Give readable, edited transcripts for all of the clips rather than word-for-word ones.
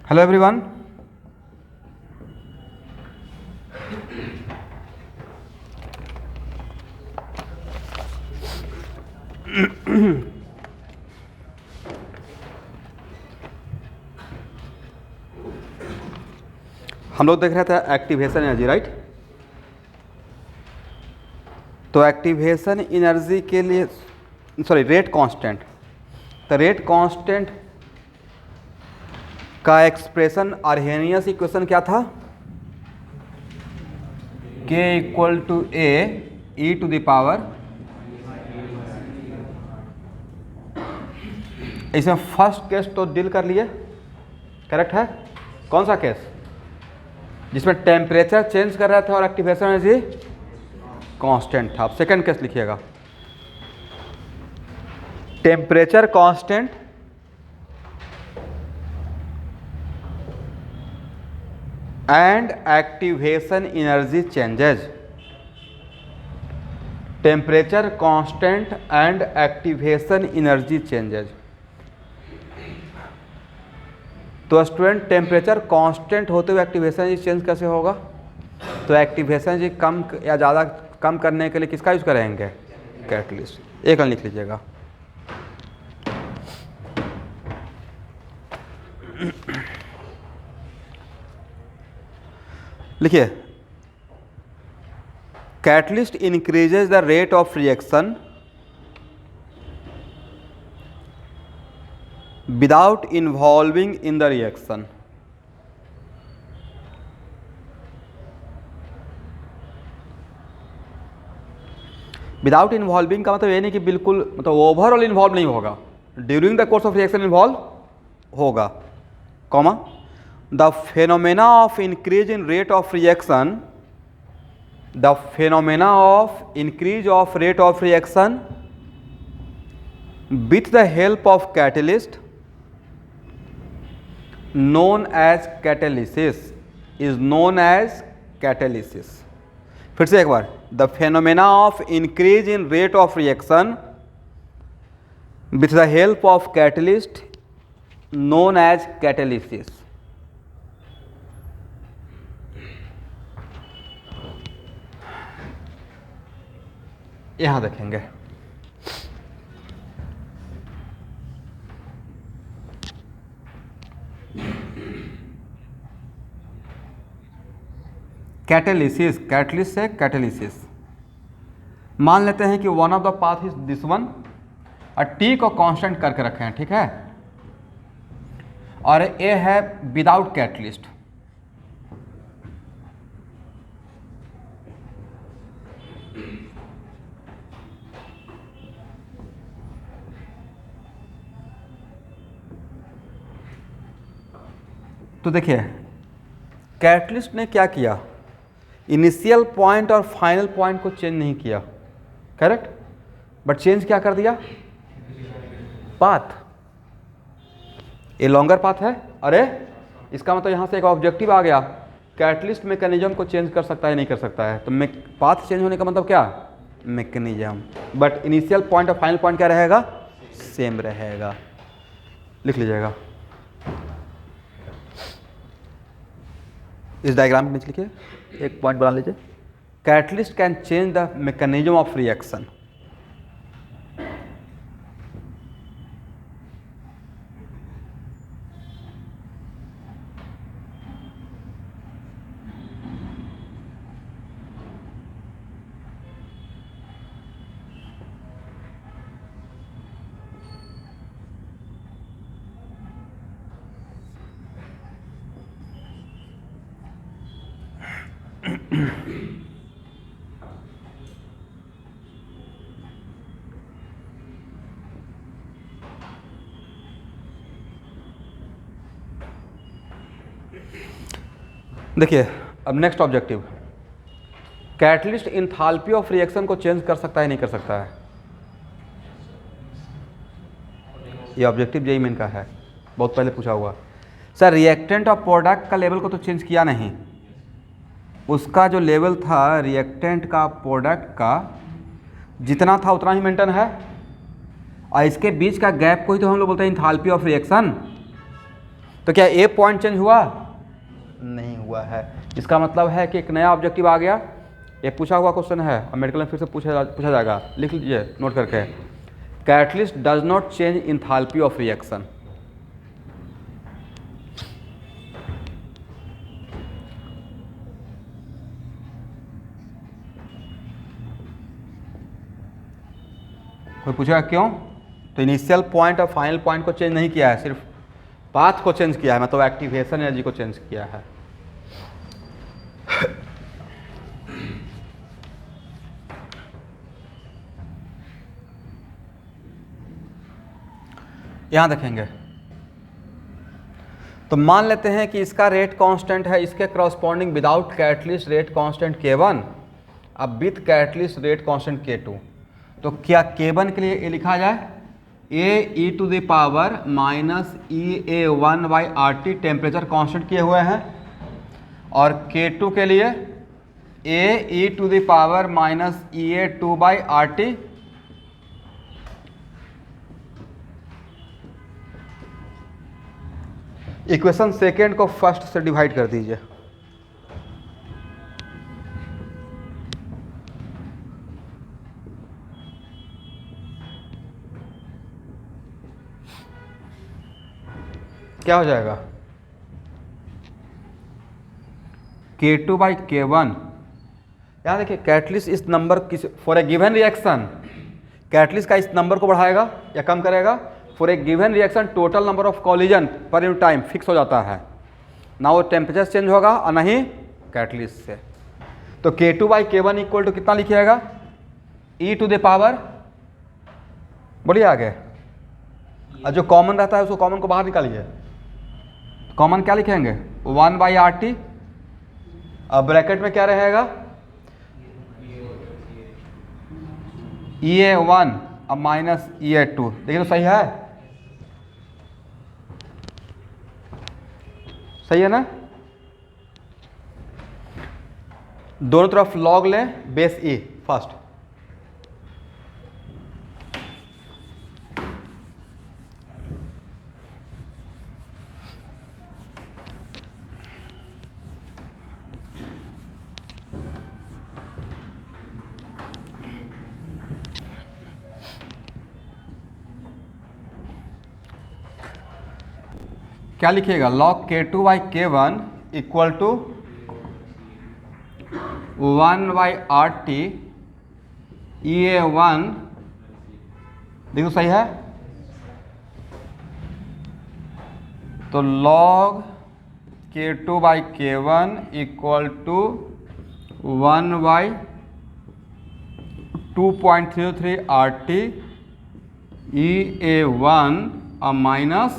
Hello everyone. हम लोग देख रहे थे एक्टिवेशन एनर्जी, राइट। तो एक्टिवेशन एनर्जी के लिए रेट कांस्टेंट, तो रेट कांस्टेंट का एक्सप्रेशन आर्हेनियस इक्वेशन क्या था? K equal to A e to the power, इसमें फर्स्ट केस तो डील कर लिए, करेक्ट है। कौन सा केस? जिसमें टेम्परेचर चेंज कर रहा था और एक्टिवेशन एनर्जी कांस्टेंट था। अब सेकंड केस लिखिएगा, temperature constant and activation energy changes. Temperature constant and activation energy changes. तो स्टूडेंट, टेम्परेचर कांस्टेंट होते हुए एक्टिवेशन एनर्जी चेंज कैसे होगा? तो एक्टिवेशन एनर्जी कम या ज़्यादा कम करने के लिए किसका यूज़ करेंगे? कैटलिस्ट। एक लाइन लिख लीजिएगा। लिखिए, catalyst increases the rate of reaction without involving in the reaction. Without involving का मतलब ये नहीं कि बिल्कुल, मतलब ओवरऑल इन्वॉल्व नहीं होगा, during the course of reaction involve होगा, comma the phenomena of increase in rate of reaction, the phenomena of increase of rate of reaction with the help of catalyst known as catalysis is known as catalysis। फिर से एक बार, the phenomena of increase in rate of reaction with the help of catalyst known as catalysis। यहां देखेंगे, catalysis, catalyst से catalysis. मान लेते हैं कि one of the path is this one, और टी को कांस्टेंट करके रखे हैं, ठीक है, और ए है विदाउट कैटलिस्ट। तो देखिए, कैटलिस्ट ने क्या किया, इनिशियल पॉइंट और फाइनल पॉइंट को चेंज नहीं किया, करेक्ट, बट चेंज क्या कर दिया? पाथ। ये लॉन्गर पाथ है, अरे इसका मतलब यहाँ से एक ऑब्जेक्टिव आ गया, कैटलिस्ट मैकेनिज्म को चेंज कर सकता है नहीं कर सकता है। तो पाथ चेंज होने का मतलब क्या? मैकेनिज्म। बट इनिशियल पॉइंट और फाइनल पॉइंट क्या रहेगा? सेम रहेगा। लिख लीजिएगा, इस डायग्राम के नीचे लिखिए, एक पॉइंट बना लीजिए, catalyst can change the mechanism of reaction. देखिए, अब next objective, catalyst enthalpy of reaction को चेंज कर सकता है नहीं कर सकता है? ये ऑब्जेक्टिव जेईई मेन का है, बहुत पहले पूछा हुआ। सर, रिएक्टेंट और प्रोडक्ट का लेवल को तो चेंज किया नहीं, उसका जो लेवल था रिएक्टेंट का प्रोडक्ट का जितना था उतना ही मेंटेन है, और इसके बीच का गैप को ही तो हम लोग बोलते हैं इंथाल्पी ऑफ रिएक्शन। तो क्या ए पॉइंट चेंज हुआ? नहीं हुआ है। इसका मतलब है कि एक नया ऑब्जेक्टिव आ गया। ये पूछा हुआ क्वेश्चन है और मेडिकल में फिर से पूछा जाएगा, लिख लीजिए नोट करके। Catalyst does not change enthalpy of reaction. कोई पूछेगा क्यों? तो इनिशियल पॉइंट और फाइनल पॉइंट को चेंज नहीं किया है, सिर्फ पाथ को चेंज किया है, मतलब एक्टिवेशन एनर्जी को चेंज किया है। यहां देखेंगे तो मान लेते हैं कि इसका रेट कांस्टेंट है, इसके corresponding without catalyst rate constant K1, अब with catalyst rate constant K2। तो क्या K1 के लिए ये लिखा जाए A e⁻ -EA1/RT temperature constant किए हुए हैं, और K2 के लिए A e⁻ EA2/RT equation second को फर्स्ट से डिवाइड कर दीजिए। क्या हो जाएगा? K2/K1। यहाँ देखिए कैटलिस्ट इस नंबर किस for a given reaction catalyst का इस नंबर को बढ़ाएगा या कम करेगा। For a given reaction total number of collision पर यूनिट टाइम फिक्स हो जाता है ना, वो टेम्परेचर चेंज होगा और नहीं कैटलिस्ट से। तो K2/K1 इक्वल टू कितना लिखिएगा? e⁻, बोलिए आगे। और जो कॉमन रहता है उसको कॉमन को बाहर निकालिए। कॉमन क्या लिखेंगे? 1/RT। अब ब्रैकेट में क्या रहेगा? EA1 अब माइनस EA2। देखिए तो सही है, सही है ना? दोनों तरफ लॉग लें, बेस E फर्स्ट। क्या लिखिएगा? log K2/K1 equal to 1/RT EA1। देखो सही है। तो log K2/K1 equal to 1/2.33 RT EA1 और माइनस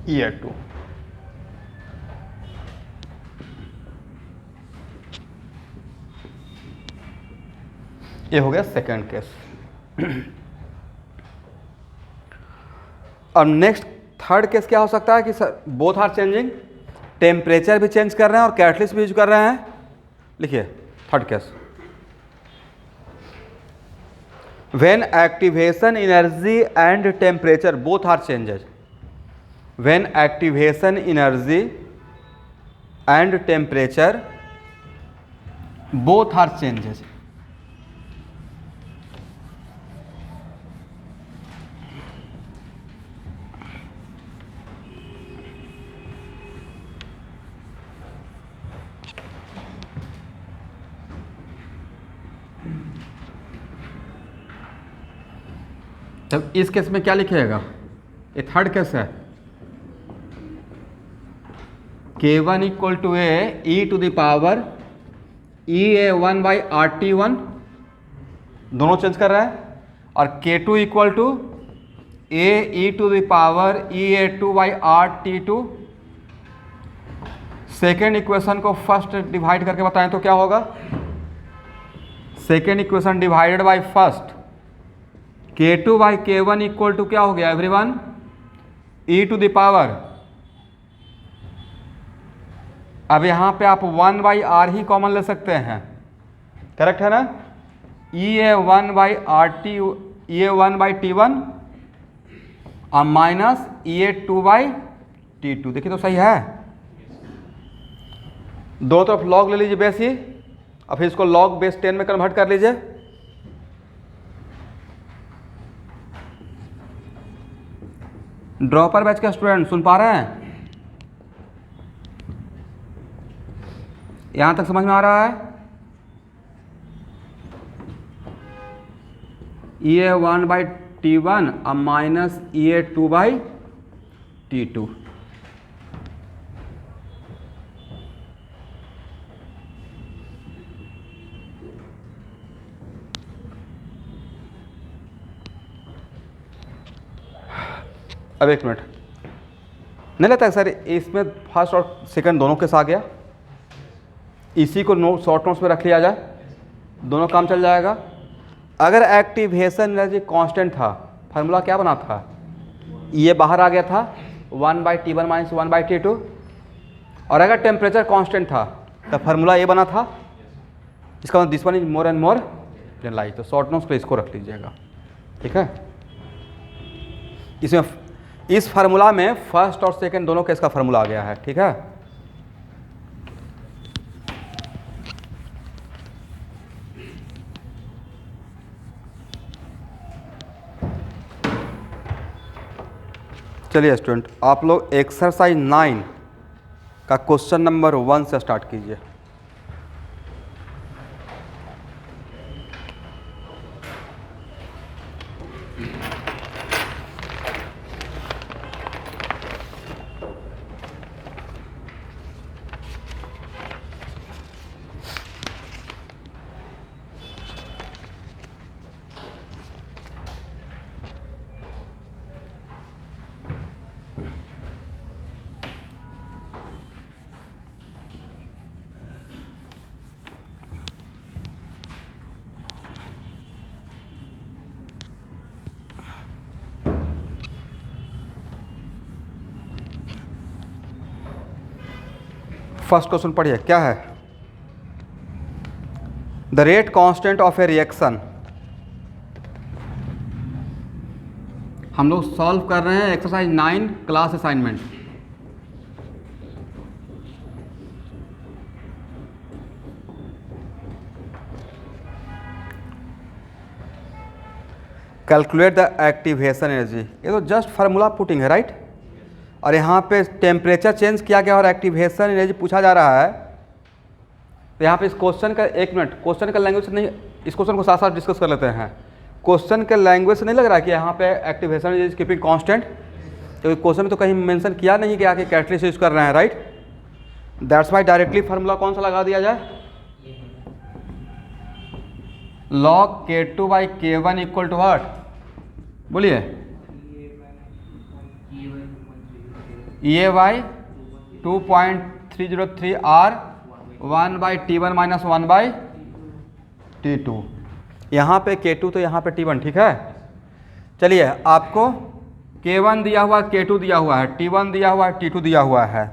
EA2। ये हो गया सेकंड केस। और नेक्स्ट थर्ड केस क्या हो सकता है कि sir both are changing, temperature भी चेंज कर रहे हैं और कैटलिस्ट भी यूज कर रहे हैं। लिखिए third case. When activation energy and temperature both are changes, when activation energy and temperature both are changes। तब इस केस में क्या लिखिएगा? ये थर्ड केस है। K1 equal to e⁻ EA1/RT1, दोनों चेंज कर रहा है, और K2 equal to e⁻EA2/RT2। Second equation को फर्स्ट डिवाइड करके बताएं तो क्या होगा? Second equation divided by first, K2/K1 equal to क्या हो गया एवरीवन? e⁻। अब यहाँ पे आप 1/R ही कॉमन ले सकते हैं, करेक्ट है ना? EA1/RT EA1/T1 और माइनस EA2/T2। देखिए तो सही है। दो तरफ लॉग ले लीजिए बेस ही, और फिर इसको लॉग बेस 10 में कन्वर्ट कर लीजिए। ड्रॉपर बैच का स्टूडेंट सुन पा रहे हैं? यहां तक समझ में आ रहा है? EA1/T1 और माइनस EA2/T2। अब एक मिनट, नहीं लगता है सर इसमें फर्स्ट और सेकंड दोनों केस आ गया? इसी को शॉर्ट नोट्स में रख लिया जाए, दोनों काम चल जाएगा। अगर एक्टिवेशन एनर्जी कांस्टेंट था, फार्मूला क्या बना था? ये बाहर आ गया था 1/T1 माइनस 1/T2। और अगर टेम्परेचर कांस्टेंट था तो फार्मूला ये बना था। इसका मतलब this one is more and more than light. तो शॉर्ट नोट्स पे इसको रख लीजिएगा, ठीक है? इसमें इस फार्मूला में फर्स्ट और सेकंड दोनों केस का फार्मूला आ गया है, ठीक है? चलिए स्टूडेंट, आप लोग एक्सरसाइज 9 का क्वेश्चन नंबर 1 से स्टार्ट कीजिए। फर्स्ट क्वेश्चन पढ़िए, क्या है? The rate constant of A reaction. हम लोग सॉल्व कर रहे हैं exercise 9 class assignment. Calculate the activation energy. ये तो जस्ट फार्मूला पुटिंग है, राइट? और यहाँ पे टेम्परेचर चेंज किया गया और एक्टिवेशन एनर्जी पूछा जा रहा है। तो यहाँ पे इस क्वेश्चन का, एक मिनट, क्वेश्चन का लैंग्वेज नहीं, इस क्वेश्चन को साथ साथ डिस्कस कर लेते हैं। क्वेश्चन के लैंग्वेज से नहीं लग रहा कि यहाँ पे activation energy is keeping constant? तो क्वेश्चन में तो कहीं मेंशन किया नहीं गया कि कैटलिस्ट यूज कर रहे हैं, right? That's why directly formula कौन सा लगा दिया जाए? log K2/K1 equal to what? बोलिए। EA/2.303 R 1/T1 minus 1/T2। यहाँ पे K2 तो यहाँ पे T1, ठीक है? चलिए, आपको K1 दिया हुआ, K2 दिया हुआ है, T1 दिया हुआ है, T2 दिया हुआ है।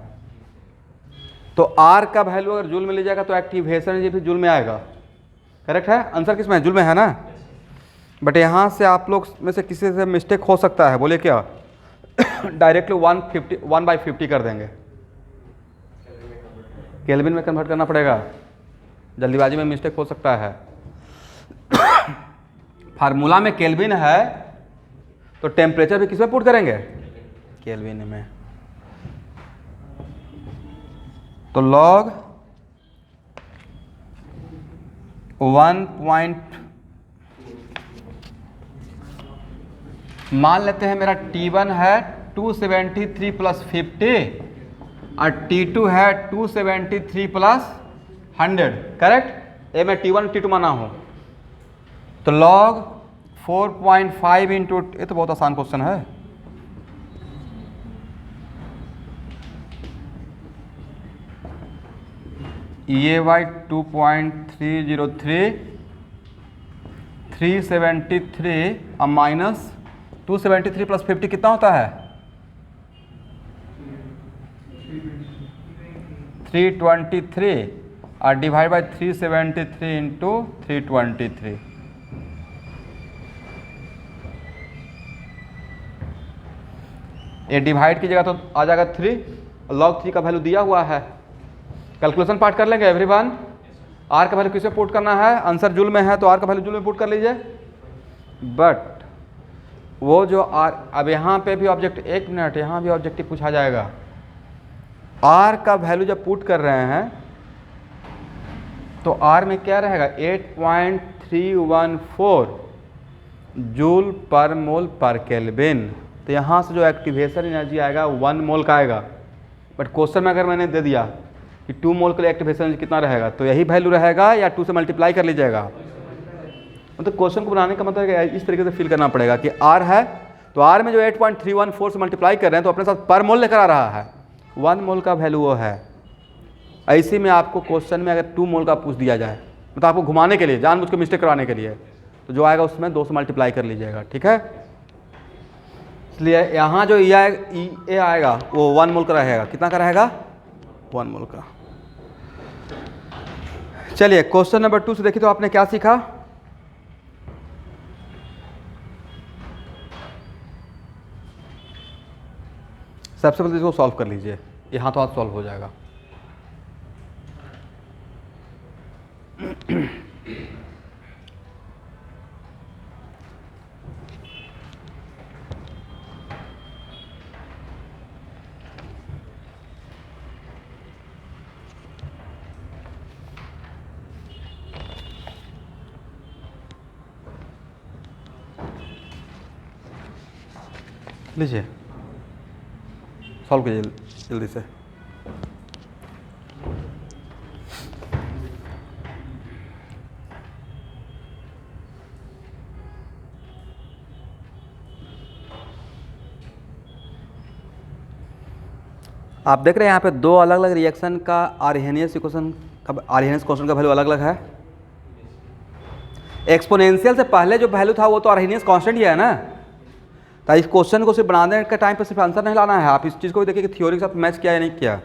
तो R का वैल्यू अगर जूल में ले जाएगा तो एक्टिवेशन एनर्जी भी जूल में आएगा। करेक्ट है? आंसर किस में है? जूल में है ना? बट यहाँ से आप लोग में से किसी से मिस्टेक हो सकता है। बोले क्या? डायरेक्टली 1/50 कर देंगे। केल्विन में कन्वर्ट करना पड़ेगा, जल्दीबाजी में मिस्टेक हो सकता है। फार्मूला में केल्विन है तो टेम्परेचर भी किस में पुट करेंगे? केल्विन में। तो लॉग 1. मान लेते हैं मेरा T1 है 273 प्लस 50 और T2 है 273 प्लस 100, करेक्ट? ये मैं T1 T2 माना हूँ। तो log 4.5 इंटू, ये तो बहुत आसान क्वेश्चन है। EA/2.303 373 और माइनस 273 प्लस 50 कितना होता है? 323 और डिवाइड बाई 373 इंटू 323। ये डिवाइड कीजिएगा तो आ जाएगा 3, log 3 का वैल्यू दिया हुआ है। कैलकुलेशन पार्ट कर लेंगे एवरीवन। आर का वैल्यू किस में पुट करना है, आंसर जूल में है तो आर का वैल्यू जूल में पुट कर लीजिए। बट वो जो आर, अब यहाँ पे भी ऑब्जेक्ट, एक मिनट, यहाँ भी ऑब्जेक्टिव पूछा जाएगा। आर का वैल्यू जब पुट कर रहे हैं तो आर में क्या रहेगा, 8.314 जूल पर मोल पर केल्विन। तो यहाँ से जो एक्टिवेशन एनर्जी आएगा 1 मोल का आएगा। बट क्वेश्चन में अगर मैंने दे दिया कि 2 मोल के लिए एक्टिवेशन एनर्जी कितना रहेगा, तो यही वैल्यू रहेगा या 2 से मल्टीप्लाई कर लीजिएगा। मतलब क्वेश्चन को बनाने का मतलब है इस तरीके से फील करना पड़ेगा कि आर है तो आर में जो 8.314 से मल्टीप्लाई कर रहे हैं तो अपने साथ पर मोल लेकर आ रहा है, 1 मोल का वैल्यू वो है। ऐसे में आपको क्वेश्चन में अगर 2 मोल का पूछ दिया जाए, मतलब आपको घुमाने के लिए, जानबूझ के मिस्टेक करवाने के लिए, तो जो आएगा उसमें 2 से मल्टीप्लाई कर लीजिएगा, ठीक है। इसलिए यहाँ जो ए आएगा वो 1 मोल का रहेगा। कितना का रहेगा, 1 मोल का। चलिए क्वेश्चन नंबर 2 से देखिए तो आपने क्या सीखा। सबसे पहले इसको सॉल्व कर लीजिए, ये हाथों हाथ सॉल्व हो जाएगा। लीजिए सॉल्व कीजिए जल्दी से। आप देख रहे हैं यहाँ पे 2 अलग अलग रिएक्शन का आर्हेनियस इक्वेशन का, आर्हेनियस कांस्टेंट का वैल्यू अलग अलग है। एक्सपोनेंशियल से पहले जो वैल्यू था वो तो आर्हेनियस कांस्टेंट ही है ना। तो इस क्वेश्चन को सिर्फ बनाने के टाइम पे सिर्फ आंसर नहीं लाना है, आप इस चीज़ को भी देखिए कि थ्योरी के साथ मैच किया या नहीं किया।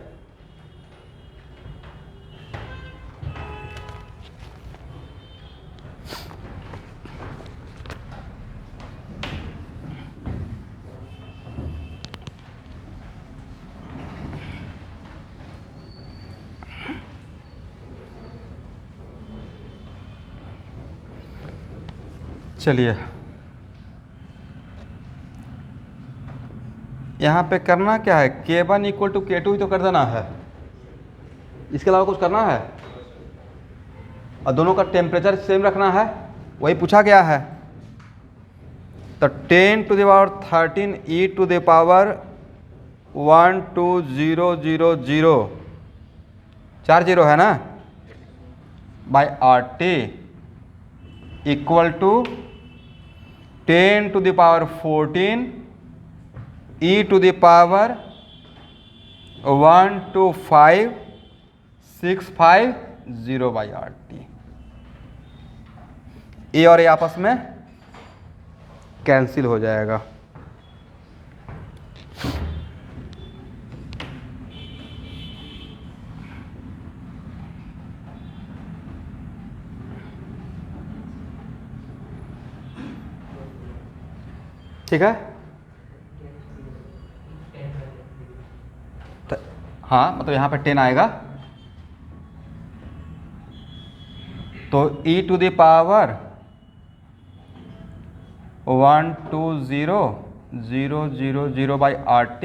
चलिए यहाँ पे करना क्या है, K1 इक्वल टू K2 ही तो कर देना है, इसके अलावा कुछ करना है। और दोनों का टेम्परेचर सेम रखना है, वही पूछा गया है। तो 10 to the power 13 e to the power 12000, 4 zero है ना, by RT equal to 10 to the power 14 e to the power 12560 by RT। A और ए आपस में कैंसिल हो जाएगा। ठीक है, तो हाँ मतलब यहाँ पे 10 आएगा तो e to the power 12000 by RT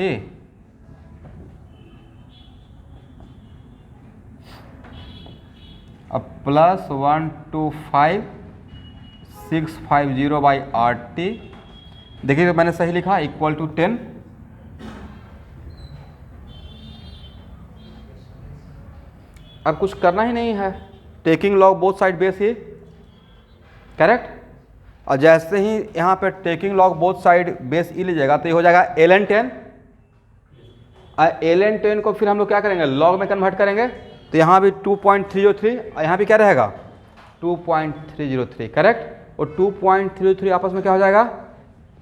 अब प्लस 12560 बाई RT। देखिए मैंने सही लिखा, इक्वल टू 10। अब कुछ करना ही नहीं है, taking log both side base ही, करेक्ट। और जैसे ही यहाँ पे taking log both side base e लीजिएगा तो ये हो जाएगा ln 10। और ln 10 को फिर हम लोग क्या करेंगे, लॉग में कन्वर्ट करेंगे। तो यहाँ भी 2.303 और यहाँ भी क्या रहेगा 2.303, करेक्ट। और 2.303 आपस में क्या हो जाएगा,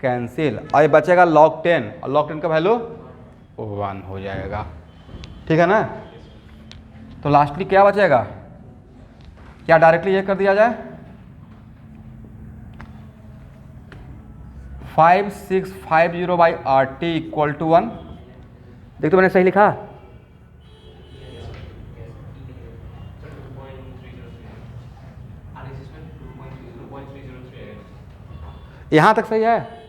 कैंसिल। और ये बचेगा log 10 और log 10 का वैल्यू 1 हो जाएगा, ठीक है ना। तो लास्टली क्या बचेगा, क्या डायरेक्टली ये कर दिया जाए 5650 by R T equal to 1। देख तो मैंने सही लिखा। यहाँ तक सही है।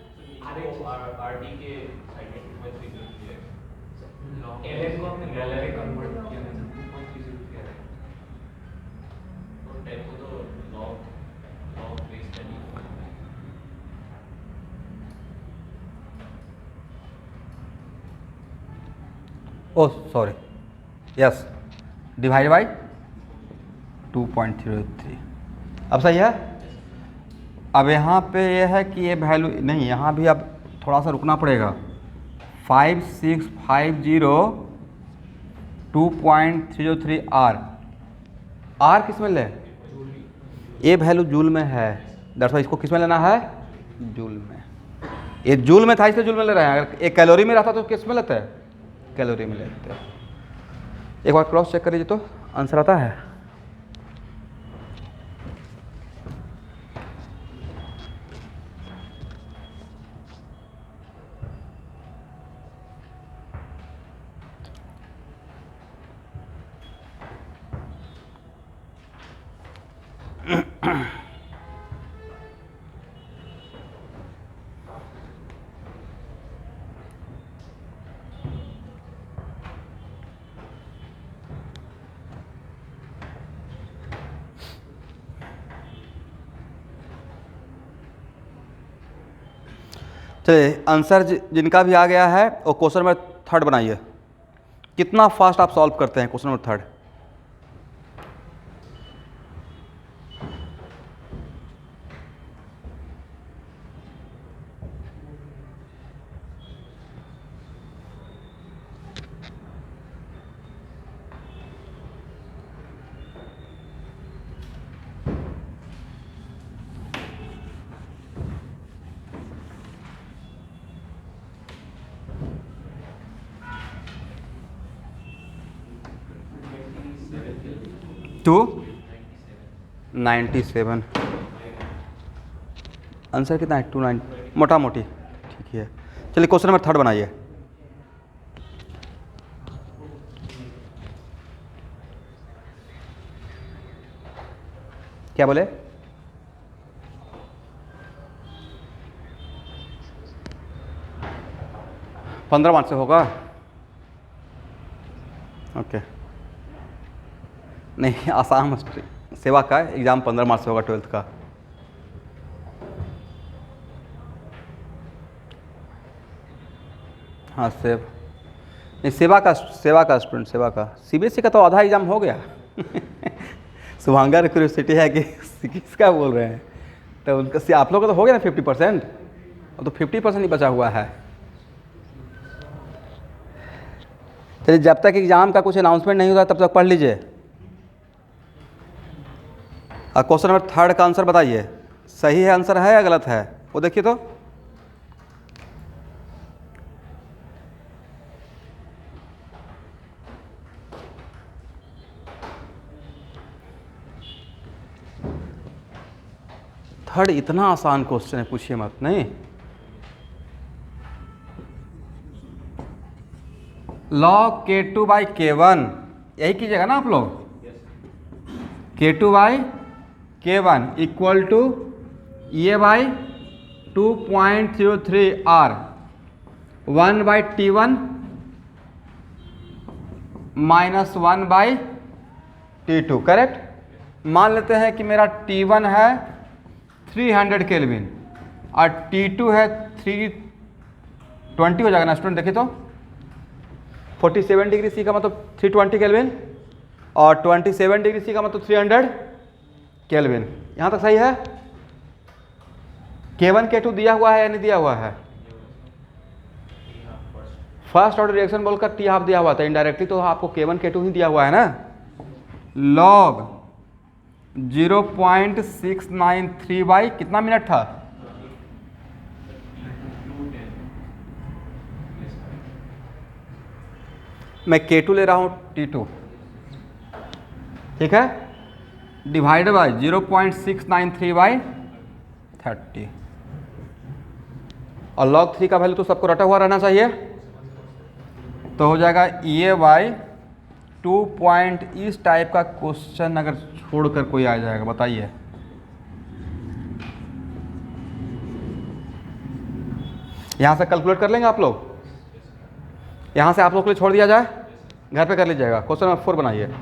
Oh sorry, yes, divide by 2.03। अब सही है। अब यहाँ पे ये है कि ये वैल्यू नहीं, यहाँ भी अब थोड़ा सा रुकना पड़ेगा। 5650 2.303 आर, आर किस में ले, ये वैल्यू जूल में है, दरअसल इसको किस में लेना है, जूल में। ये जूल में था इसलिए जूल में ले रहे हैं। अगर एक कैलोरी में रहता तो किस में लेते हैं, कैलोरी में लेते हैं। एक बार क्रॉस चेक कर लीजिए तो आंसर आता है। चलिए आंसर जिनका भी आ गया है वो क्वेश्चन नंबर 3 बनाइए। कितना फास्ट आप सॉल्व करते हैं क्वेश्चन नंबर 3? टू 97। आंसर कितना है, 29, मोटा मोटी ठीक है। चलिए क्वेश्चन नंबर 3 बनाइए। क्या बोले, पंद्रह मार्क्स से होगा? ओके, नहीं आसाम सेवा का एग्ज़ाम 15 मार्क्स से होगा, 12th का। हाँ सेव नहीं, सेवा का स्टूडेंट, सेवा का। सीबीएसई का तो आधा एग्ज़ाम हो गया। शुभांकर यूनिवर्सिटी है कि किसका बोल रहे हैं, तो उनका आप लोग का तो हो गया ना 50%, और तो 50% ही बचा हुआ है। चलिए जब तक एग्ज़ाम का कुछ अनाउंसमेंट नहीं होता तब तक पढ़ लीजिए। और क्वेश्चन नंबर 3 का आंसर बताइए, सही है आंसर है या गलत है, वो देखिए तो। थर्ड इतना आसान क्वेश्चन है, पूछिए मत। नहीं, log K2 बाई K1, यही कीजिएगा ना आप लोग। K2 by K1 equal to ये by 2.03 R, 1 by T1 minus 1 by T2, correct. मान लेते हैं कि मेरा T1 है 300 केल्विन और T2 है 320 हो जाएगा ना स्टूडेंट, देखिए तो 47 डिग्री सी का मतलब 320 केल्विन और 27 डिग्री सी का मतलब 300 केल्विन। यहाँ तक सही है। K1 K2 दिया हुआ है या नहीं दिया हुआ है? फर्स्ट ऑर्डर रिएक्शन बोलकर T हाफ दिया हुआ था, इनडायरेक्टली तो आपको K1 K2 ही दिया हुआ है ना। लॉग 0.693 बाई कितना मिनट था, मैं K2 ले रहा हूँ T2, ठीक है, डिवाइड बाई 0.693 बाई 30। और log 3 का वैल्यू तो सबको रटा हुआ रहना चाहिए, तो हो जाएगा ये वाई 2 पॉइंट। इस टाइप का क्वेश्चन अगर छोड़कर कोई आ जाएगा बताइए, यहाँ से कैलकुलेट कर लेंगे आप लोग, यहाँ से आप लोग के लिए छोड़ दिया जाए, घर पे कर लीजिएगा। क्वेश्चन नंबर 4 बनाइए।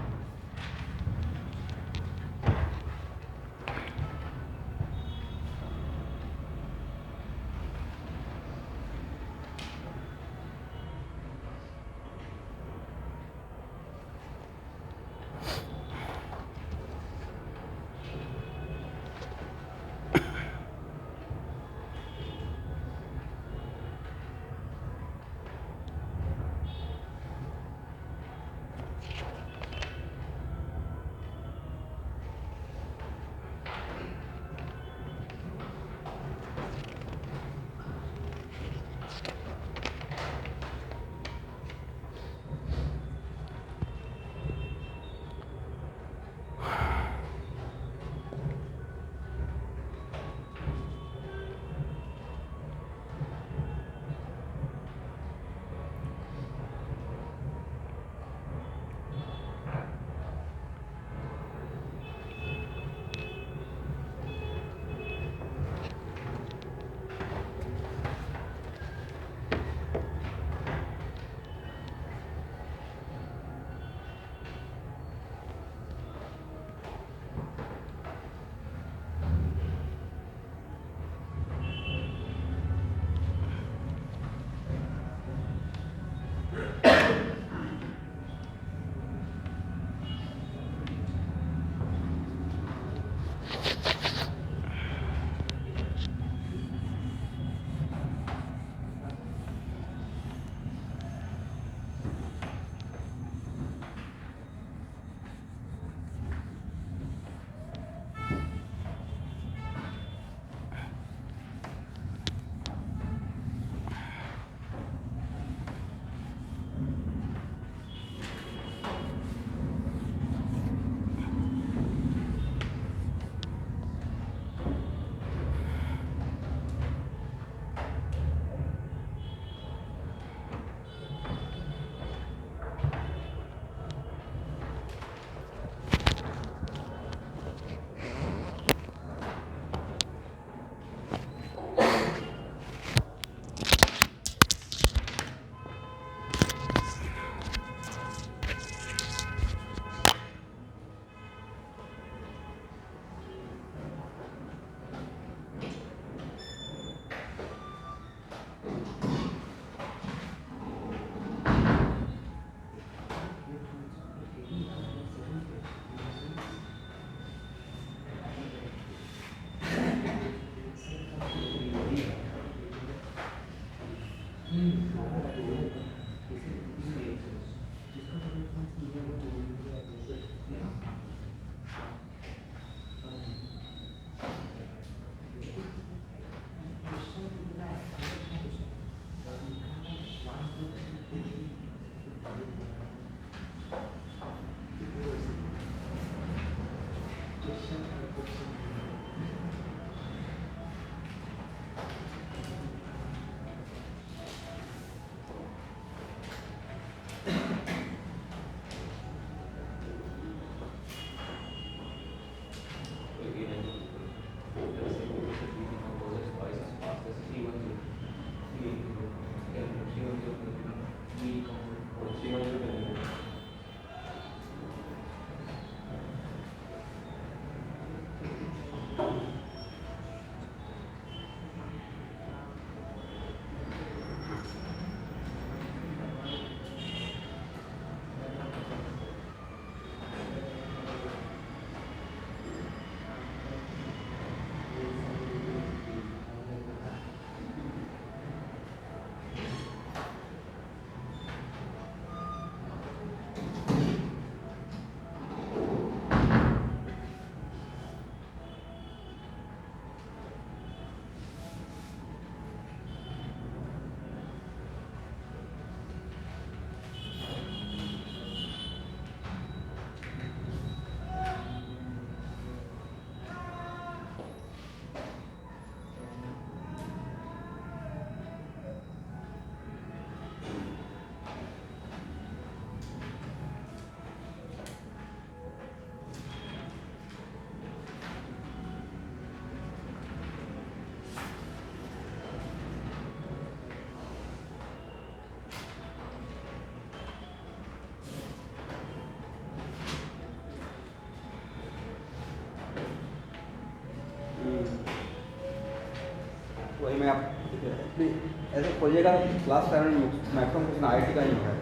ऐसे खोजिएगा क्लास 7 मैक्सिमम क्वेश्चन IIT का ही है,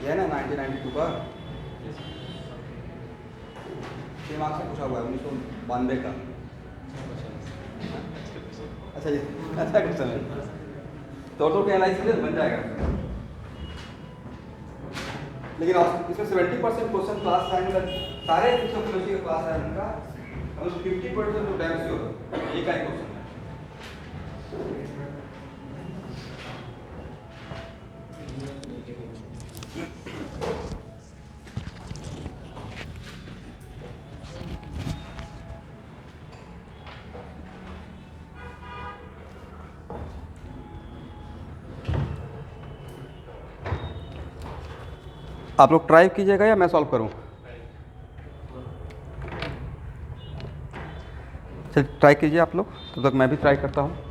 ये है ना 1992 का, 6 मार्क्स से पूछा हुआ है 1992 का। अच्छा जी, अच्छा क्वेश्चन है, तो के एनालिसिस बन जाएगा। लेकिन इसमें 70% क्वेश्चन क्लास 7 का, सारे फिजियोलॉजी के क्लास 7 का 50% तो डैम श्योर ये का ही क्वेश्चन है। आप लोग ट्राई कीजिएगा या मैं सॉल्व करूं? चलिए ट्राई कीजिए आप लोग, तब तक मैं भी ट्राई करता हूं।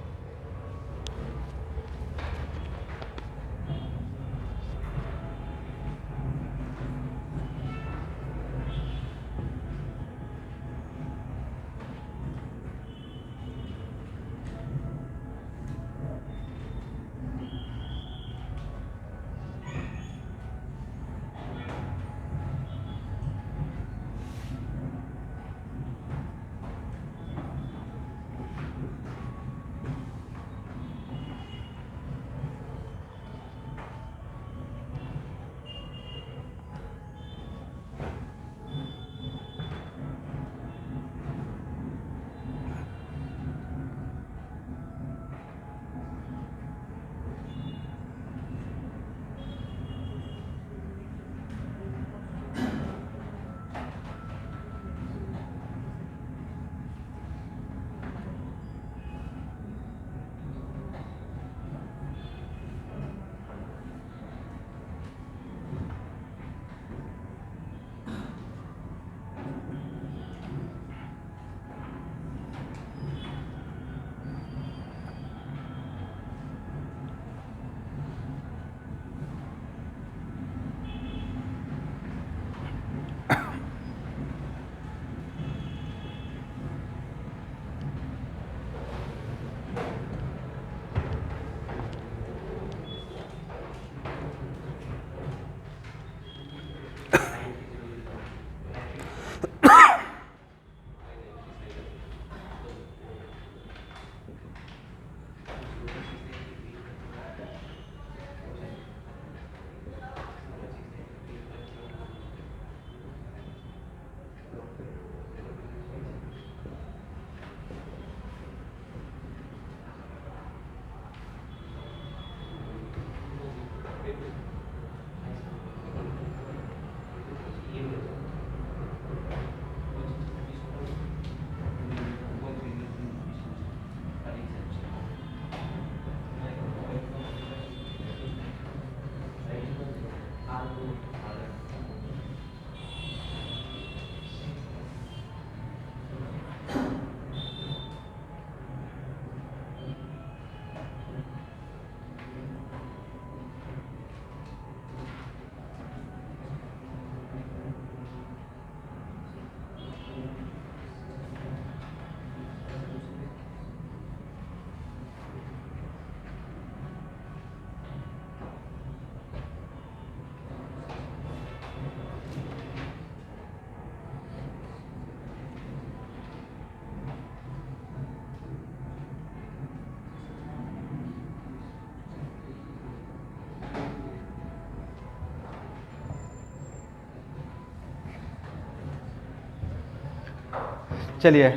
चलिए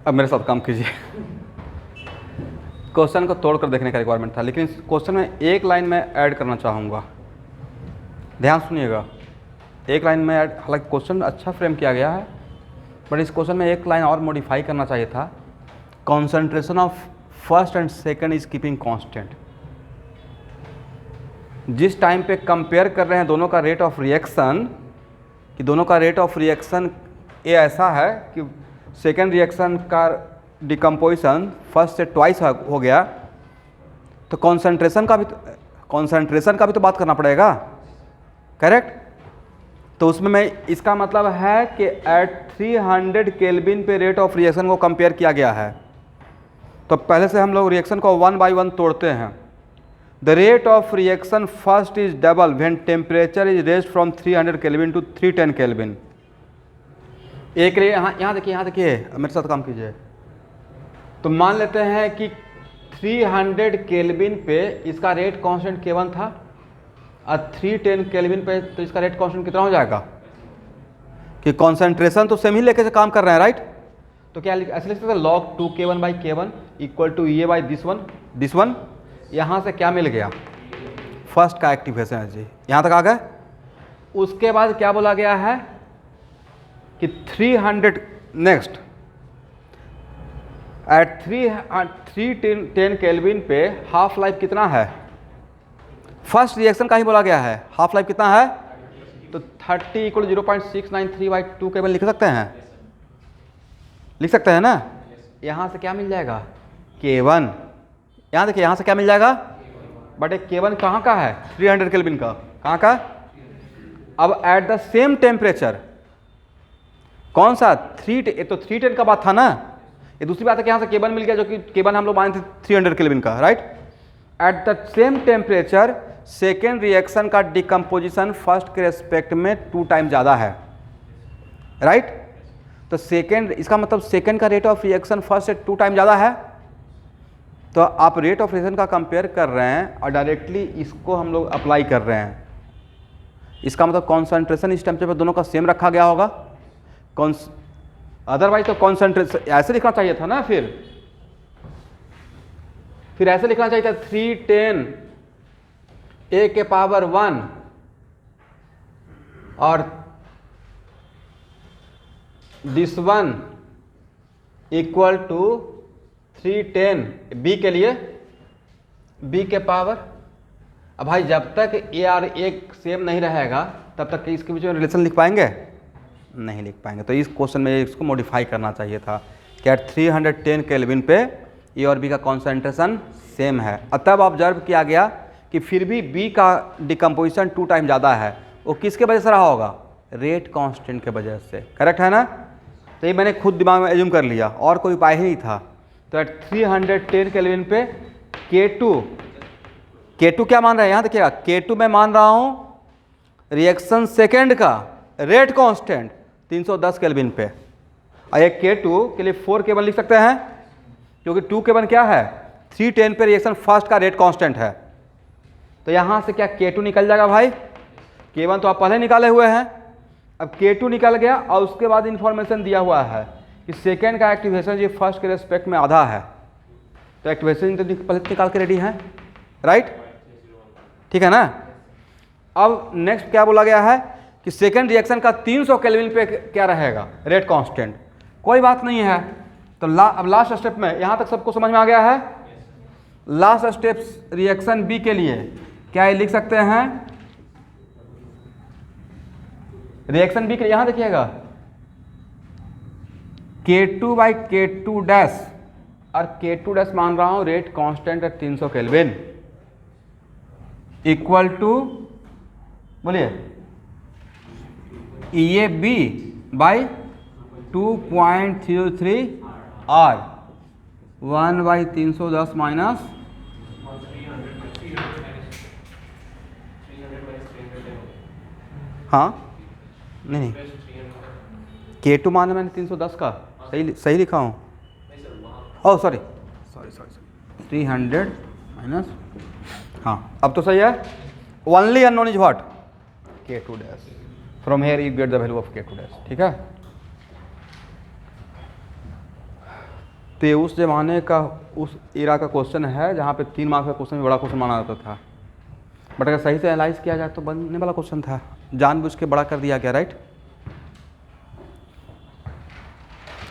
अब मेरे साथ काम कीजिए। क्वेश्चन को तोड़कर देखने का रिक्वायरमेंट था, लेकिन इस क्वेश्चन में एक लाइन में ऐड करना चाहूँगा, ध्यान सुनिएगा। एक लाइन में ऐड, हालांकि क्वेश्चन अच्छा फ्रेम किया गया है, बट इस क्वेश्चन में एक लाइन और मॉडिफाई करना चाहिए था। Concentration of first and second is keeping constant. जिस टाइम पे कंपेयर कर रहे हैं दोनों का रेट ऑफ रिएक्शन, कि दोनों का रेट ऑफ रिएक्शन ये ऐसा है कि सेकेंड रिएक्शन का डिकम्पोजिशन फर्स्ट से ट्वाइस हो गया, तो कॉन्सेंट्रेशन का भी तो बात करना पड़ेगा, करेक्ट। तो उसमें मैं, इसका मतलब है कि एट 300 केल्विन पे रेट ऑफ रिएक्शन को कंपेयर किया गया है। तो पहले से हम लोग रिएक्शन को 1 by 1 तोड़ते हैं। The rate of reaction first is double when temperature is raised from 300 kelvin to 310 kelvin. एक यहाँ देखिए मेरे साथ काम कीजिए। तो मान लेते हैं कि 300 केल्विन पे इसका रेट कांस्टेंट K1 था और 310 केल्विन पे तो इसका रेट कांस्टेंट कितना हो जाएगा कि कॉन्सेंट्रेशन तो सेम ही लेके से काम कर रहे हैं, राइट। तो क्या ऐसे लिख सकते हैं log 2K1 by K1 equal to ये बाई दिस वन। यहाँ से क्या मिल गया, फर्स्ट का एक्टिवेशन एनर्जी, यहाँ तक आ गए। उसके बाद क्या बोला गया है कि 300 नेक्स्ट एट 310 केल्विन पे हाफ लाइफ कितना है, फर्स्ट रिएक्शन का ही बोला गया है, हाफ लाइफ कितना है, तो 30 इक्वल 0.693/2 केवल लिख सकते हैं, लिख सकते हैं ना। यहाँ से क्या मिल जाएगा K1, यहाँ देखिए यहाँ से क्या मिल जाएगा, बट एक K1 कहाँ का है 300 केल्विन का, कहाँ का। अब एट द सेम टेम्परेचर कौन सा ये तो 310 का बात था ना, ये दूसरी बात है कि यहाँ से K1 मिल गया जो कि K1 हम लोग माने थे 300 केल्विन का, right. At the same temperature second reaction का डिकम्पोजिशन फर्स्ट के रेस्पेक्ट में 2 टाइम ज़्यादा है, राइट। तो सेकेंड, इसका मतलब सेकेंड का रेट ऑफ रिएक्शन फर्स्ट से 2 टाइम ज़्यादा है। तो आप रेट ऑफ रिएक्शन का कंपेयर कर रहे हैं और डायरेक्टली इसको हम लोग अप्लाई कर रहे हैं, इसका मतलब कॉन्सेंट्रेशन इस टेम्परेचर पर दोनों का सेम रखा गया होगा। अदरवाइज तो कॉन्सेंट्रेशन ऐसे लिखना चाहिए था ना, फिर ऐसे लिखना चाहिए था 310 A⁻1 और this one equal to 310 B के लिए B के पावर। अब भाई जब तक A और एक सेम नहीं रहेगा तब तक इसके बीच में रिलेशन लिख पाएंगे, नहीं लिख पाएंगे। तो इस क्वेश्चन में इसको मॉडिफाई करना चाहिए था कि 310 केल्विन पे ए और बी का कॉन्सेंट्रेशन सेम है। तब ऑब्जर्व किया गया कि फिर भी बी का डिकम्पोजिशन 2 टाइम ज़्यादा है, वो किसके वजह से रहा होगा, रेट कांस्टेंट के वजह से, करेक्ट है ना। तो ये मैंने खुद दिमाग में एज्यूम कर लिया और कोई उपाय ही नहीं था। तो एट 310 केल्विन पे K2 क्या मान रहे हैं, यहाँ देखिएगा K2 मैं मान रहा हूँ रिएक्शन सेकेंड का रेट कांस्टेंट 310 केल्विन पे, और एक K2 के लिए 4 K1 लिख सकते हैं क्योंकि 2 K1 क्या है 310 पे रिएक्शन फर्स्ट का रेट कांस्टेंट है। तो यहाँ से क्या K2 निकल जाएगा भाई, K1 तो आप पहले निकाले हुए हैं, अब K2 निकल गया और उसके बाद इंफॉर्मेशन दिया हुआ है कि सेकेंड का एक्टिवेशन ये फर्स्ट के रेस्पेक्ट में आधा है। तो एक्टिवेशन तो पहले निकाल के रेडी है, राइट, ठीक है ना। अब नेक्स्ट क्या बोला गया है कि सेकेंड रिएक्शन का 300 केल्विन पे क्या रहेगा रेट कांस्टेंट, कोई बात नहीं है। तो अब लास्ट स्टेप में यहाँ तक सबको समझ में आ गया है। लास्ट स्टेप रिएक्शन बी के लिए क्या ये लिख सकते हैं, रिएक्शन बी के लिए यहाँ देखिएगा K2 by K2 डैश, और K2 डैश मान रहा हूँ रेट कांस्टेंट है 300 केल्विन इक्वल टू बोलिए EAB बाई 2.03 R 1/310 माइनस हाँ नहीं K2 माना मैंने 310 का, सही लिखा हूँ, ओह सॉरी 300 माइनस, हाँ अब तो सही है। Only unknown is what K2 dash, from here you get the value of K2 dash, ठीक है। तो ये उस जमाने का उस एरा का क्वेश्चन है जहाँ पे 3 मार्क्स का क्वेश्चन भी बड़ा क्वेश्चन माना जाता था, बट अगर सही से एनालाइज किया जाए तो बनने वाला क्वेश्चन था, जानबूझ के बड़ा कर दिया गया, राइट।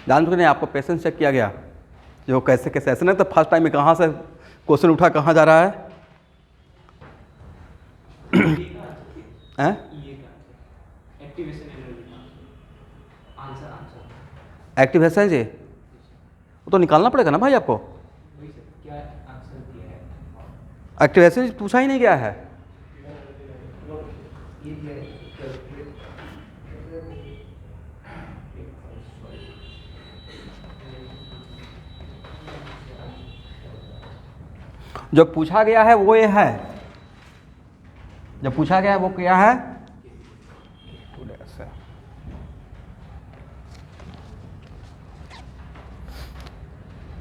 जानबूझ के नहीं, आपको पेशेंस चेक किया गया जो कैसे कैसे, ऐसे नहीं तो फर्स्ट टाइम में कहाँ से क्वेश्चन उठा कहाँ जा रहा है। एक्टिवेशन जी वो तो निकालना पड़ेगा ना भाई आपको, एक्टिवेशन पूछा ही नहीं गया है। जो पूछा गया है वो ये है, जो पूछा गया है वो क्या है,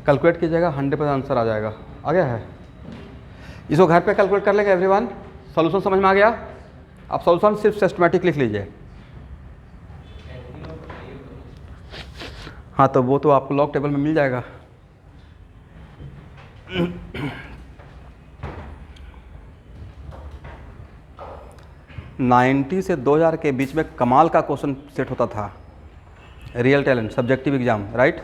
कैलकुलेट कीजिएगा 100% आंसर आ जाएगा। आ गया है, इसको घर पे कैलकुलेट कर लेंगे एवरीवन। सॉल्यूशन समझ में आ गया? आप सॉल्यूशन सिर्फ सिस्टमैटिक लिख लीजिए। हाँ तो वो तो आपको लॉग टेबल में मिल जाएगा। नाइन्टी से 2000 के बीच में कमाल का क्वेश्चन सेट होता था, real talent subjective exam, right.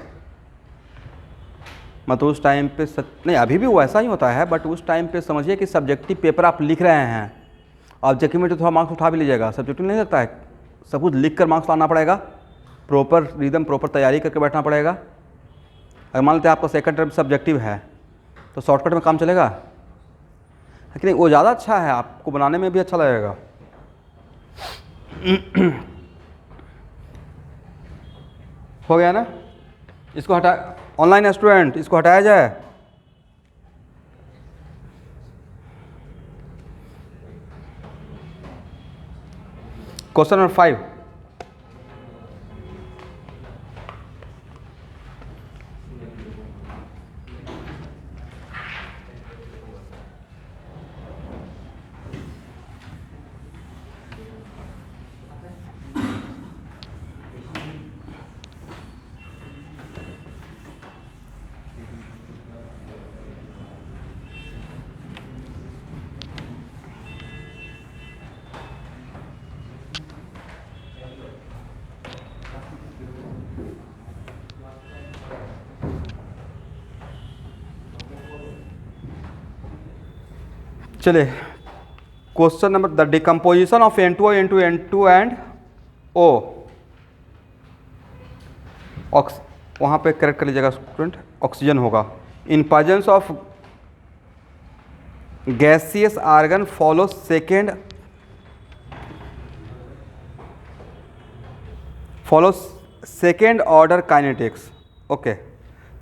मतलब उस टाइम पे नहीं, अभी भी वैसा ही होता है, बट उस टाइम पे समझिए कि सब्जेक्टिव पेपर आप लिख रहे हैं, ऑब्जेक्टिव में तो थोड़ा मार्क्स उठा भी लीजिएगा, सब्जेक्टिव नहीं लगता है, सब कुछ लिख कर मार्क्स लाना पड़ेगा, प्रॉपर रिदम प्रॉपर तैयारी करके बैठना पड़ेगा। अगर मान लेते हैं आपका सेकंड टर्म सब्जेक्टिव है तो शॉर्टकट में काम चलेगा, लेकिन वो ज़्यादा अच्छा है, आपको बनाने में भी अच्छा लगेगा। हो गया ना? इसको हटा, ऑनलाइन स्टूडेंट इसको हटाया जाए। क्वेश्चन नंबर 5, चलिए question number, the decomposition of N2O into N2 and O, वहाँ पे करेक्ट कर लीजिएगा स्टूडेंट, ऑक्सीजन होगा। In presence of gaseous argon follow second order kinetics, okay,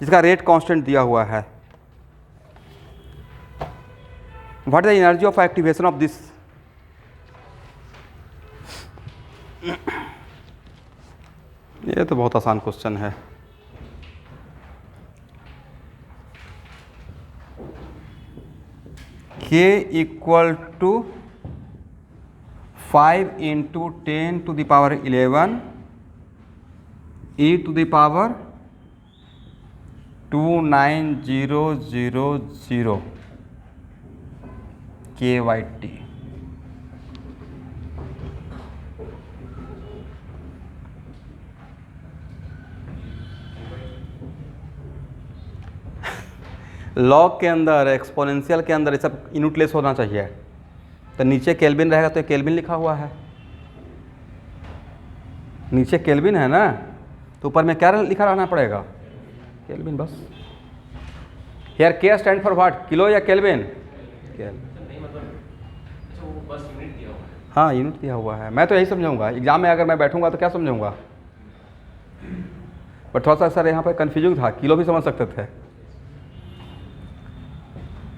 जिसका रेट कांस्टेंट दिया हुआ है। What is the energy of activation of this, ये तो बहुत आसान क्वेश्चन है। K equal to 5 into 10 to the power 11 e to the power 29000 KYT। Log के अंदर, एक्सपोनेंशियल के अंदर ये सब यूनिटलेस होना चाहिए। तो नीचे केल्विन रहेगा तो केल्विन लिखा हुआ है, नीचे केल्विन है ना, तो ऊपर में क्या लिखा रहना पड़ेगा, केल्विन बस। हियर के स्टैंड फॉर व्हाट, किलो या केल्विन? हाँ यूनिट दिया हुआ है, मैं तो यही समझाऊंगा एग्जाम में, अगर मैं बैठूंगा तो क्या समझाऊंगा। बट थोड़ा सा सर यहाँ पर कन्फ्यूजिंग था, किलो भी समझ सकते थे।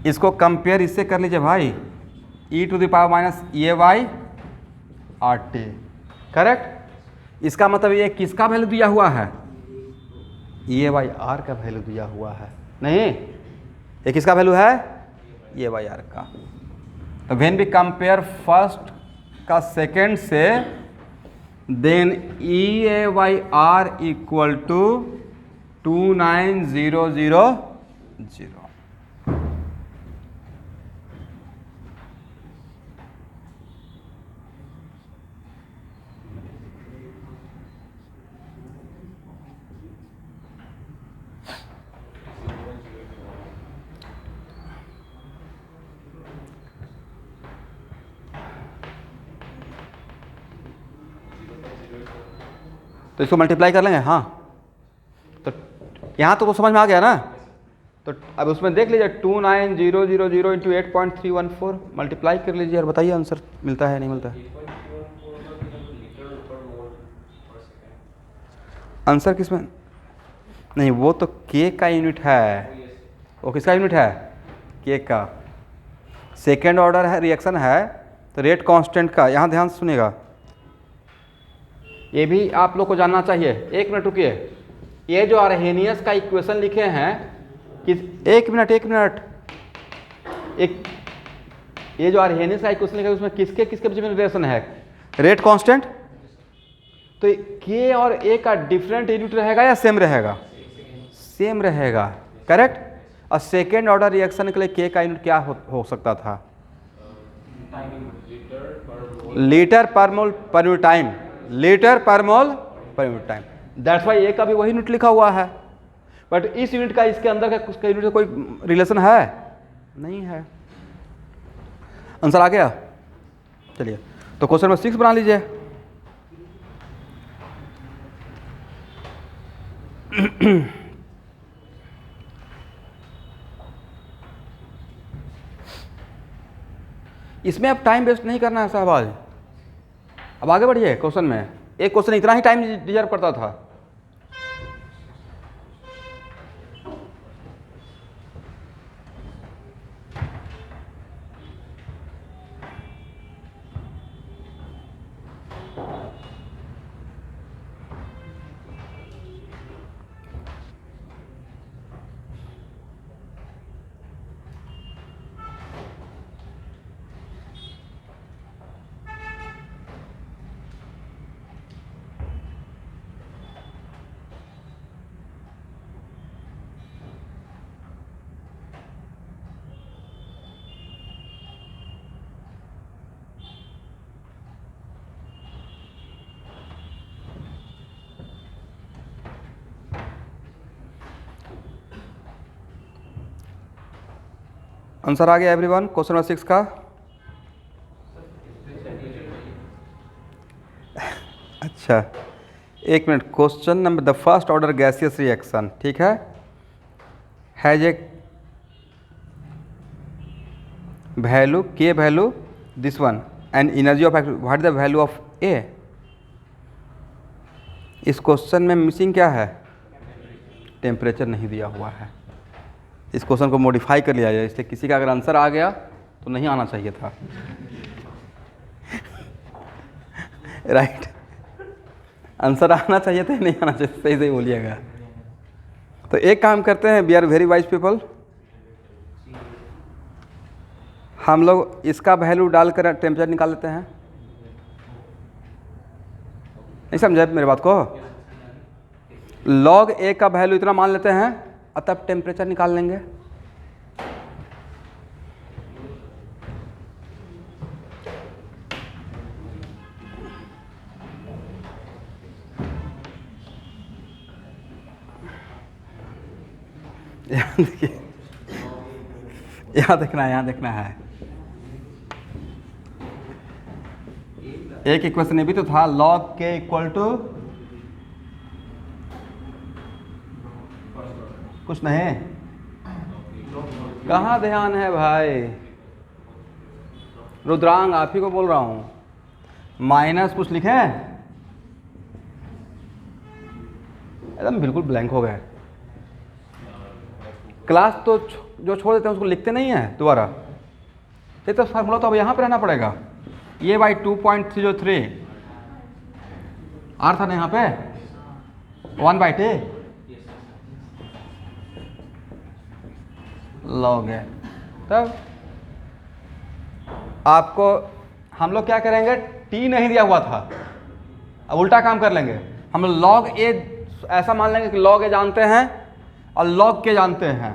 इसको कंपेयर इससे कर लीजिए भाई, e to the power minus AY/RT, correct. इसका मतलब ये किसका वैल्यू दिया हुआ है, AY/R का वैल्यू दिया हुआ है, नहीं ये किसका वैल्यू है, AY/R का। तो व्हेन वी कंपेयर फर्स्ट का सेकेंड से, देन AY/R इक्वल टू 29000। तो इसको मल्टीप्लाई कर लेंगे, हाँ। तो यहाँ तो समझ में आ गया ना। तो अब उसमें देख लीजिए 29000 इंटू 8.314 मल्टीप्लाई कर लीजिए और बताइए आंसर मिलता है नहीं मिलता है। आंसर किस में, नहीं वो तो के का यूनिट है, वो किसका यूनिट है, के का, सेकेंड ऑर्डर है रिएक्शन है तो रेट कांस्टेंट का, यहाँ ध्यान से सुनिएगा, ये भी आप लोग को जानना चाहिए। एक मिनट रुकिए, ये जो आर्हेनियस का इक्वेशन लिखे हैं कि एक मिनट एक, ये जो आर्हेनियस का इक्वेशन लिखा है उसमें किसके किसके बीच में रिलेशन है? Rate constant. तो के और ए का डिफरेंट यूनिट रहेगा या सेम रहेगा? सेम रहेगा, करेक्ट। और सेकेंड ऑर्डर रिएक्शन के लिए के का यूनिट क्या हो सकता था? लीटर पर मोल पर यूनिट टाइम, लीटर पर मोल पर unit time. That's why A का भी वही यूनिट लिखा हुआ है, बट इस यूनिट का इसके अंदर का उसका यूनिट का कोई रिलेशन है? नहीं है। आंसर आ गया? चलिए तो क्वेश्चन नंबर 6 बना लीजिए। इसमें अब टाइम वेस्ट नहीं करना है साहब, अब आगे बढ़िए क्वेश्चन में। एक क्वेश्चन इतना ही टाइम डिजर्व करता था। आंसर आ गया एवरीवन क्वेश्चन नंबर 6 का? अच्छा एक minute, question number the first order gaseous reaction, ठीक है, has a value k value this one and energy of what is the value of A. इस क्वेश्चन में मिसिंग क्या है? टेम्परेचर नहीं दिया हुआ है। इस क्वेश्चन को मॉडिफाई कर लिया जाए, इसलिए किसी का अगर आंसर आ गया तो नहीं आना चाहिए था। राइट, आंसर आना चाहिए था, नहीं आना चाहिए, सही सही बोलिएगा। तो एक काम करते हैं, we are very wise people, हम लोग इसका वैल्यू डालकर टेम्परेचर निकाल लेते हैं। नहीं समझे मेरी बात को? लॉग ए का वैल्यू इतना मान लेते हैं और तब टेम्परेचर निकाल लेंगे। यहाँ देखिए, यहाँ देखना है। एक इक्वेशन ये भी तो था, लॉग के इक्वल टू कुछ नहीं, कहाँ ध्यान है भाई? रुद्रांग आप ही को बोल रहा हूँ, माइनस कुछ लिखे एकदम बिल्कुल ब्लैंक हो गए। क्लास तो जो छोड़ देते हैं उसको लिखते नहीं है दोबारा। तो फार्मूला तो अब यहाँ पे रहना पड़ेगा, ये बाई 2.303 आर था ना यहाँ पे 1/t लॉग है। तब आपको हम लोग क्या करेंगे, टी नहीं दिया हुआ था, अब उल्टा काम कर लेंगे। हम लॉग ए ऐसा मान लेंगे कि लॉग ए जानते हैं और लॉग के जानते हैं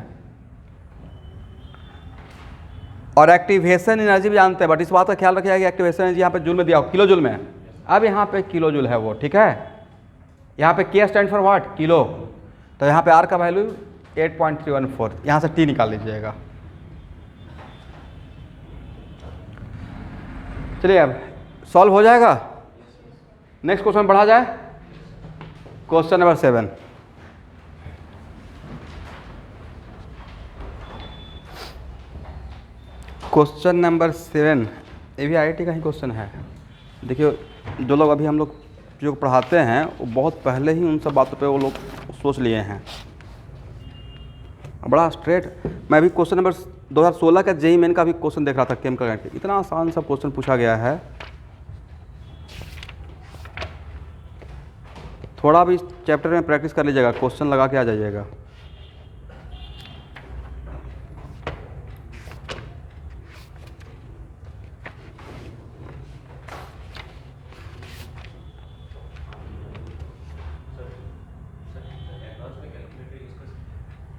और एक्टिवेशन एनर्जी भी जानते हैं, बट इस बात का ख्याल रखिएगा कि एक्टिवेशन एनर्जी यहाँ पे जूल में दिया हो, किलो जूल में। अब यहाँ पे किलो जूल है वो, ठीक है। यहाँ पे के स्टैंड फॉर व्हाट? किलो। तो यहाँ पे आर का वैल्यू 8.314, यहाँ से टी निकाल लीजिएगा। चलिए अब सॉल्व हो जाएगा। नेक्स्ट क्वेश्चन बढ़ा जाए, क्वेश्चन नंबर 7। क्वेश्चन नंबर 7 ये भी IIT का ही क्वेश्चन है। देखिए जो लोग अभी हम लोग जो पढ़ाते हैं वो बहुत पहले ही उन सब बातों पे वो लोग सोच लिए हैं, बड़ा स्ट्रेट। मैं भी क्वेश्चन नंबर 2016 का जेईई मेन का भी क्वेश्चन देख रहा था केमिकल एनर्जी, इतना आसान सा क्वेश्चन पूछा गया है। थोड़ा भी चैप्टर में प्रैक्टिस कर लीजिएगा, क्वेश्चन लगा के आ जाइएगा।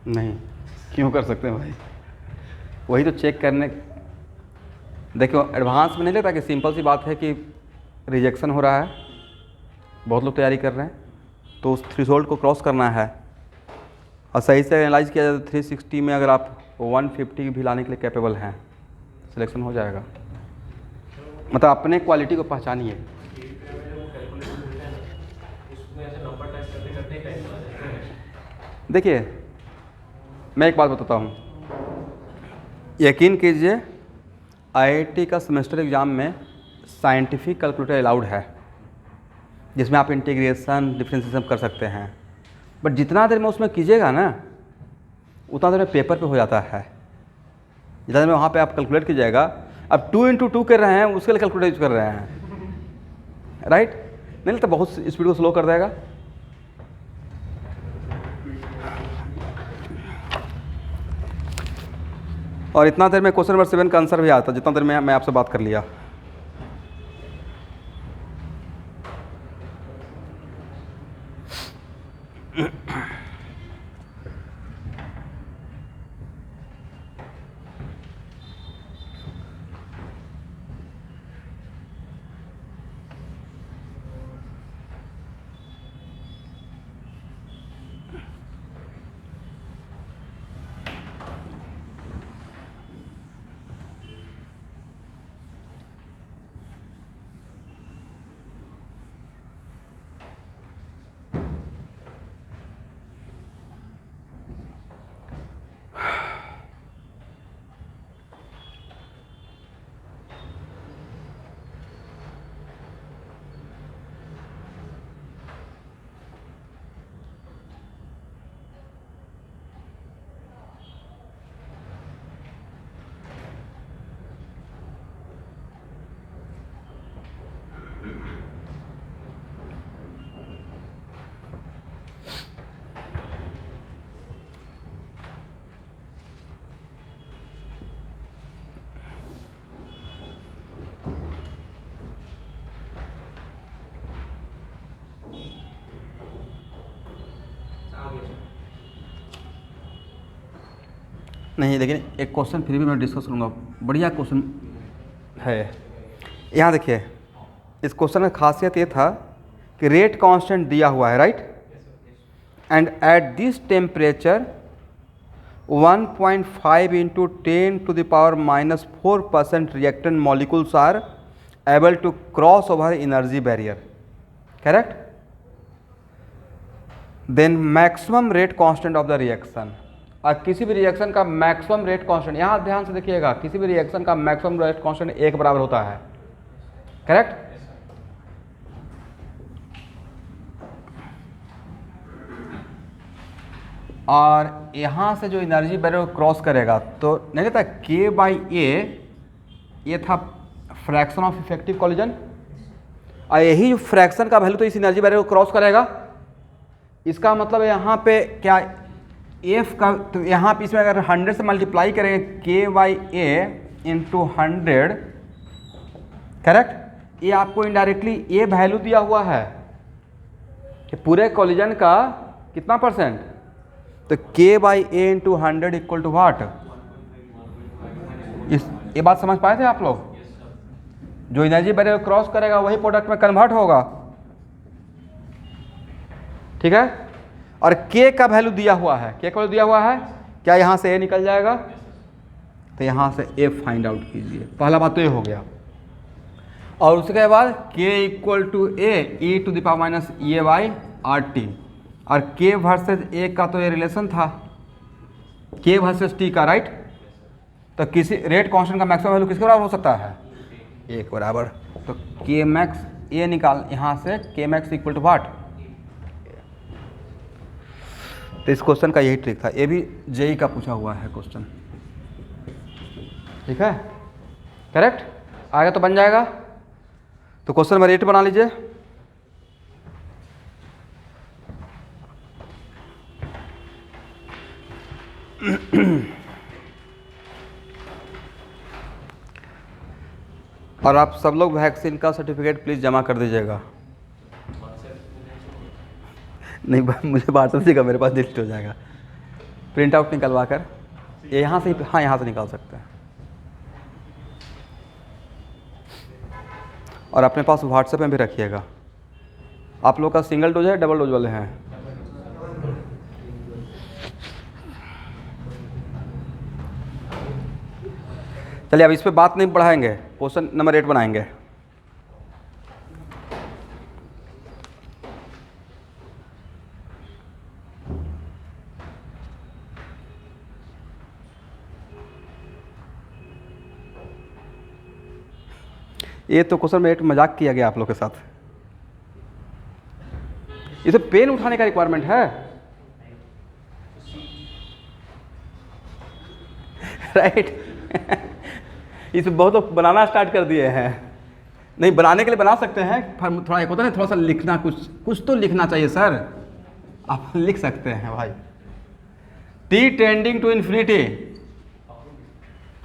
नहीं, क्यों कर सकते हैं भाई, वही तो चेक करने। देखो एडवांस में नहीं लगता कि सिंपल सी बात है कि रिजेक्शन हो रहा है, बहुत लोग तैयारी कर रहे हैं, तो उस थ्रेशोल्ड को क्रॉस करना है और सही से एनालाइज किया जाए तो 360 में अगर आप 150 भी लाने के लिए कैपेबल हैं, सिलेक्शन हो जाएगा। मतलब अपने क्वालिटी को पहचानिए। देखिए मैं एक बात बताता हूँ, यकीन कीजिए आईआईटी का सेमेस्टर एग्ज़ाम में साइंटिफिक कैलकुलेटर अलाउड है, जिसमें आप इंटीग्रेशन डिफरेंशिएशन कर सकते हैं, बट जितना देर में उसमें कीजिएगा ना उतना देर में पेपर पे हो जाता है। जितना देर में वहाँ पे आप कैलकुलेट कीजिएगा, अब 2 into 2 कर रहे हैं उसके लिए कैलकुलेटर यूज कर रहे हैं, राइट? नहीं तो बहुत स्पीड को स्लो कर देगा। और इतना देर में क्वेश्चन नंबर 7 का आंसर भी आता, जितना देर में मैं आपसे बात कर लिया। नहीं, लेकिन एक क्वेश्चन फिर भी मैं डिस्कस करूँगा, बढ़िया क्वेश्चन है। यहाँ देखिए, इस क्वेश्चन का खासियत ये था कि रेट कांस्टेंट दिया हुआ है, right? And at this temperature 1.5 into 10⁻⁻⁴% reactant molecules are able to cross over energy barrier, correct? Then maximum rate constant of the reaction, और किसी भी रिएक्शन का मैक्सिमम रेट कांस्टेंट, यहाँ ध्यान से देखिएगा, किसी भी रिएक्शन का मैक्सिमम रेट कांस्टेंट 1 बराबर होता है, करेक्ट? और यहाँ से जो एनर्जी बैरियर को क्रॉस करेगा तो नहीं रहता K/A, ये था फ्रैक्शन ऑफ इफेक्टिव कॉलिजन, और यही जो फ्रैक्शन का वैल्यू तो इस एनर्जी बैरियर को क्रॉस करेगा। इसका मतलब यहाँ पे क्या F का, तो यहाँ पे इसमें अगर 100 से मल्टीप्लाई करेंगे K/A इंटू 100, करेक्ट? ये आपको इनडायरेक्टली ये वैल्यू दिया हुआ है कि पूरे कॉलिजन का कितना %, तो K/A इंटू 100 इक्वल टू वाट। ये बात समझ पाए थे आप लोग? जो एनर्जी बैरियर क्रॉस करेगा वही प्रोडक्ट में कन्वर्ट होगा, ठीक है? और K का वैल्यू दिया हुआ है, K का वैल्यू दिया हुआ है, क्या यहाँ से A निकल जाएगा? तो यहाँ से A फाइंड आउट कीजिए, पहला बात तो ये हो गया। और उसके बाद K equal to A e⁻⁻⁴RT, और K वर्सेज A का तो ये रिलेशन था, K वर्सेज T का, राइट? तो किसी रेट कांस्टेंट का मैक्सिमम वैल्यू किसके बराबर हो सकता है? 1 बराबर। तो K मैक्स A निकाल, यहाँ से K max equal to what. तो इस क्वेश्चन का यही ट्रिक था, ये भी जेईई का पूछा हुआ है क्वेश्चन। ठीक है, करेक्ट आएगा तो बन जाएगा। तो क्वेश्चन नंबर 8 बना लीजिए। और आप सब लोग वैक्सीन का सर्टिफिकेट प्लीज़ जमा कर दीजिएगा। नहीं मुझे बात दीजिएगा, मेरे पास डिलीट हो जाएगा। प्रिंट आउट निकलवा कर ये यहाँ से, हाँ यहाँ से निकाल सकते हैं। और अपने पास व्हाट्सएप में भी रखिएगा। आप लोग का सिंगल डोज है, डबल डोज वाले हैं? चलिए अब इस पे बात नहीं बढ़ाएंगे, क्वेश्चन नंबर 8 बनाएंगे। ये तो क्वेश्चन में 8 मजाक किया गया आप लोग के साथ। इसे पेन उठाने का रिक्वायरमेंट है राइट इसे बहुत लोग बनाना स्टार्ट कर दिए हैं। नहीं बनाने के लिए बना सकते हैं, थोड़ा एक होता है थोड़ा सा लिखना, कुछ तो लिखना चाहिए सर। आप लिख सकते हैं भाई, टी टेंडिंग टू इन्फिनिटी,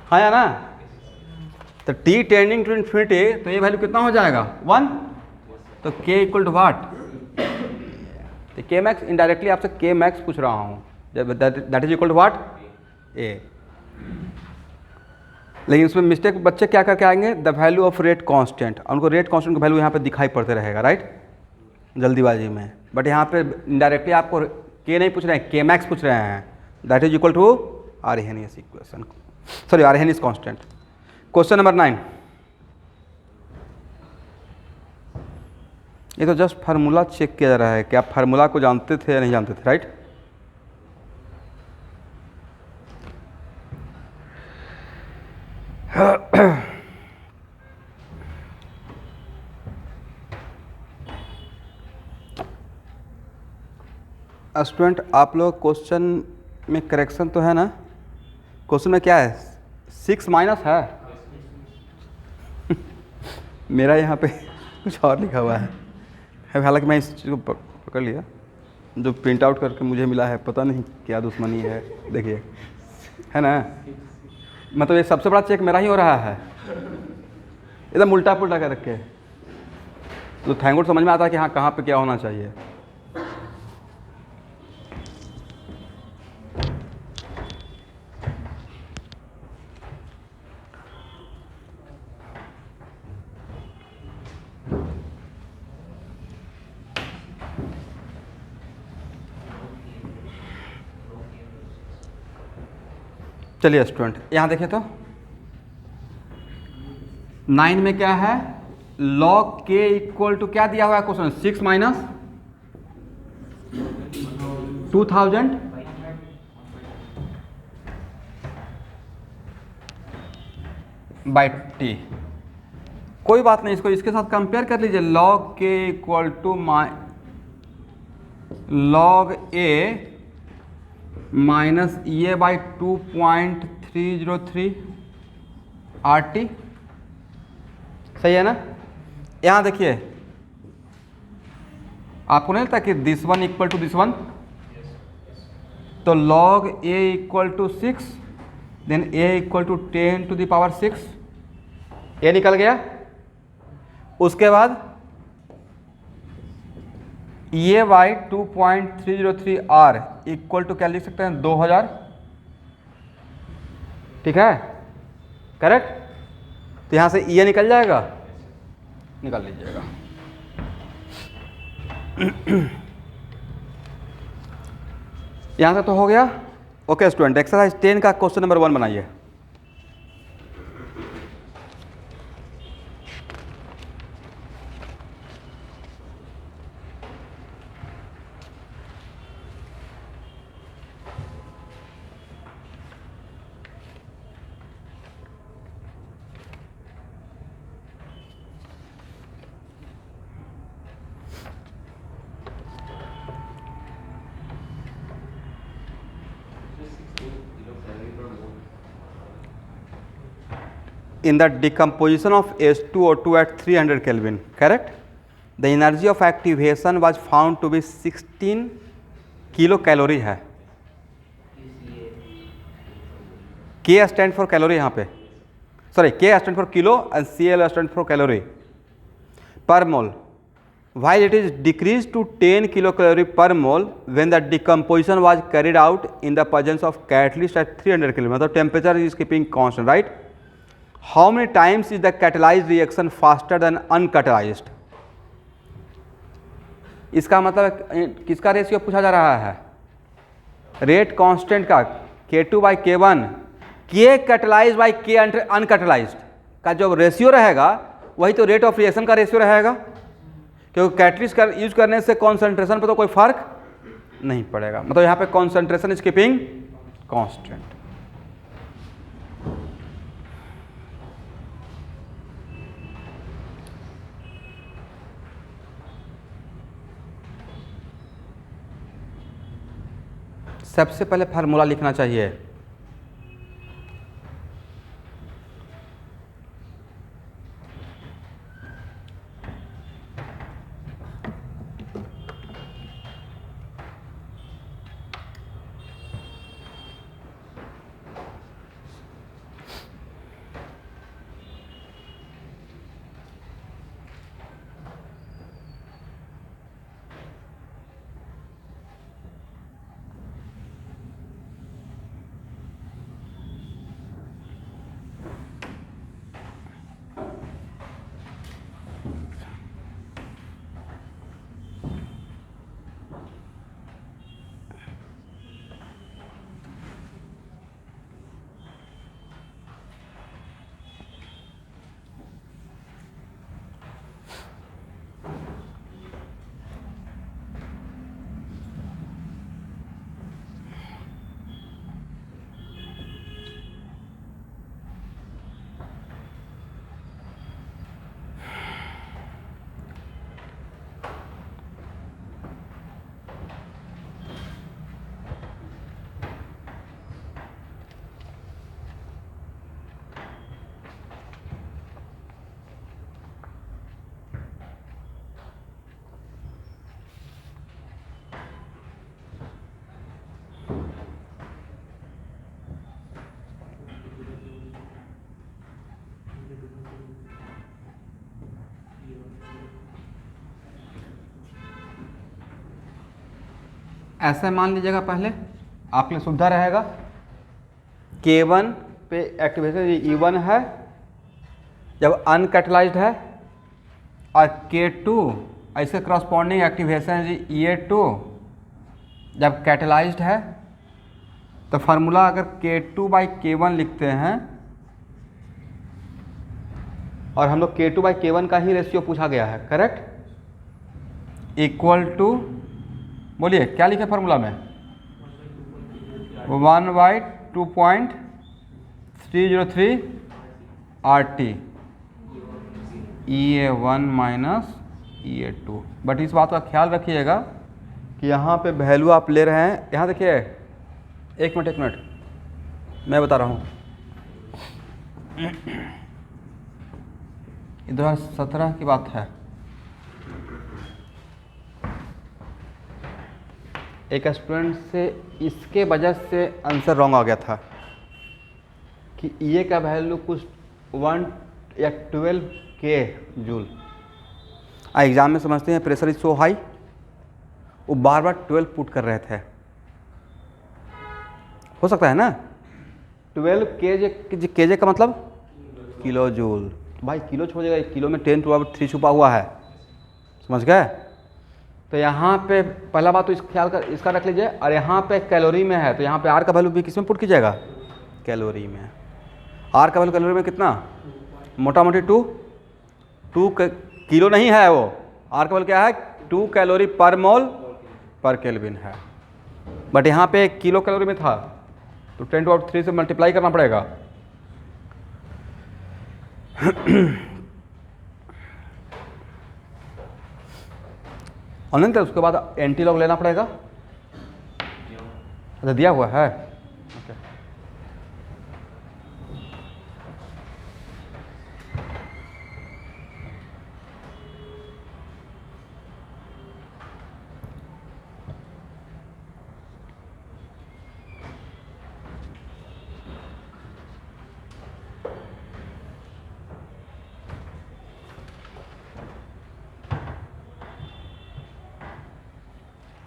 हाँ या ना? तो टी टेंडिंग टू इन्फिनिटी, तो ये वैल्यू कितना हो जाएगा 1। तो k इक्वल टू वाट? तो k मैक्स, इनडायरेक्टली आपसे k मैक्स पूछ रहा हूँ, that is equal to what a। लेकिन इसमें मिस्टेक बच्चे क्या करके आएंगे, the value of rate constant, उनको रेट कांस्टेंट का वैल्यू यहाँ पे दिखाई पड़ते रहेगा राइट, जल्दीबाजी में। बट यहाँ पे इनडायरेक्टली आपको k नहीं पूछ रहे हैं, k मैक्स पूछ रहे हैं, that is equal to Arrhenius equation, sorry Arrhenius constant. Question number 9, ये तो जस्ट फार्मूला चेक किया जा रहा है कि आप फार्मूला को जानते थे या नहीं जानते थे राइट। स्टूडेंट आप लोग क्वेश्चन में करेक्शन तो है ना? क्वेश्चन में क्या है, 6 माइनस है मेरा यहाँ पे कुछ और लिखा हुआ है, हालांकि मैं इस चीज़ को पकड़ लिया, जो प्रिंट आउट करके मुझे मिला है, पता नहीं क्या दुश्मनी है, देखिए है ना। मतलब ये सबसे बड़ा चेक मेरा ही हो रहा है, एकदम उल्टा पुल्टा कर रखे, तो थैंक गॉड समझ में आता है कि हाँ कहाँ पे क्या होना चाहिए। चलिए स्टूडेंट यहाँ देखिए तो 9 में क्या है, log k इक्वल टू क्या दिया हुआ है क्वेश्चन, 6 माइनस 2000 बाई टी। कोई बात नहीं, इसको इसके साथ कंपेयर कर लीजिए, log k equal to log a minus ये बाई 2.303 RT, सही है ना। यहाँ देखिए आपको नहीं लगता कि this one equal to this one, तो log a equal to 6, then a equal to 10 to the power 6, ये निकल गया। उसके बाद ये बाई 2.303 R इक्वल टू क्या लिख सकते हैं 2000, ठीक है करेक्ट। तो यहाँ से ये निकल जाएगा, निकाल लीजिएगा। यहाँ से तो हो गया। ओके स्टूडेंट, एक्सरसाइज 10 का क्वेश्चन नंबर 1 बनाइए। in the decomposition of H2O2 at 300 Kelvin, correct? The energy of activation was found to be 16 kilocalorie है. K stand for calorie यहाँ पे, sorry, K stand for kilo and Cl stand for calorie per mole. While it is decreased to 10 kilocalorie per mole when the decomposition was carried out in the presence of catalyst at 300 Kelvin. मतलब temperature is keeping constant, right? How many times is the catalyzed reaction faster than uncatalyzed? इसका मतलब किसका ratio पूछा जा रहा है? Rate constant का K2/K1 K catalyse by K uncatalysed का जो रेशियो रहेगा वही तो रेट ऑफ रिएक्शन का रेशियो रहेगा, क्योंकि कैटलिस्ट का यूज करने से कॉन्सेंट्रेशन पर तो कोई फर्क नहीं पड़ेगा. मतलब यहाँ पे कॉन्सेंट्रेशन इज कीपिंग कांस्टेंट. सबसे पहले फार्मूला लिखना चाहिए. ऐसे मान लीजिएगा, पहले आपके लिए सुविधा रहेगा. K1 पे एक्टिवेशन E1 है जब अनकैटलाइज्ड है, और K2 ऐसे क्रॉसपॉन्डिंग एक्टिवेशन E2 जब कैटलाइज्ड है. तो फार्मूला अगर K2/K1 लिखते हैं, और हम लोग K2/K1 का ही रेशियो पूछा गया है, करेक्ट? इक्वल टू, बोलिए क्या लिखे फार्मूला में? 1/2.303 RT EA1 minus EA2. But इस बात का ख्याल रखिएगा कि यहाँ पे वैल्यू आप ले रहे हैं. यहाँ देखिए, एक मिनट मैं बता रहा हूँ. 2017 की बात है. एक स्टूडेंट से इसके वजह से आंसर रॉन्ग आ गया था कि ये का वैल्यू कुछ 1 या 12 के जूल. एग्जाम में समझते हैं प्रेशर इज सो हाई, वो बार बार 12 पुट कर रहे थे. हो सकता है ना 12 केजे का मतलब किलो जूल. भाई किलो छोड़ देगा, किलो में 10⁻³ छुपा हुआ है, समझ गए? तो यहाँ पे पहला बात तो इस ख्याल कर, इसका रख लीजिए. और यहाँ पे कैलोरी में है, तो यहाँ पे आर का वैल्यू भी किस में पुट कीजिएगा? कैलोरी में. आर का वैल्यू कैलोरी में कितना? मोटा मोटी 2 किलो नहीं है वो. आर का वैल्यू क्या है? 2 कैलोरी पर मोल पर केल्विन है. बट यहाँ पे किलो कैलोरी में था, तो 10⁻³ से मल्टीप्लाई करना पड़ेगा. अनंत, उसके बाद एंटी लॉग लेना पड़ेगा. अच्छा दिया हुआ है.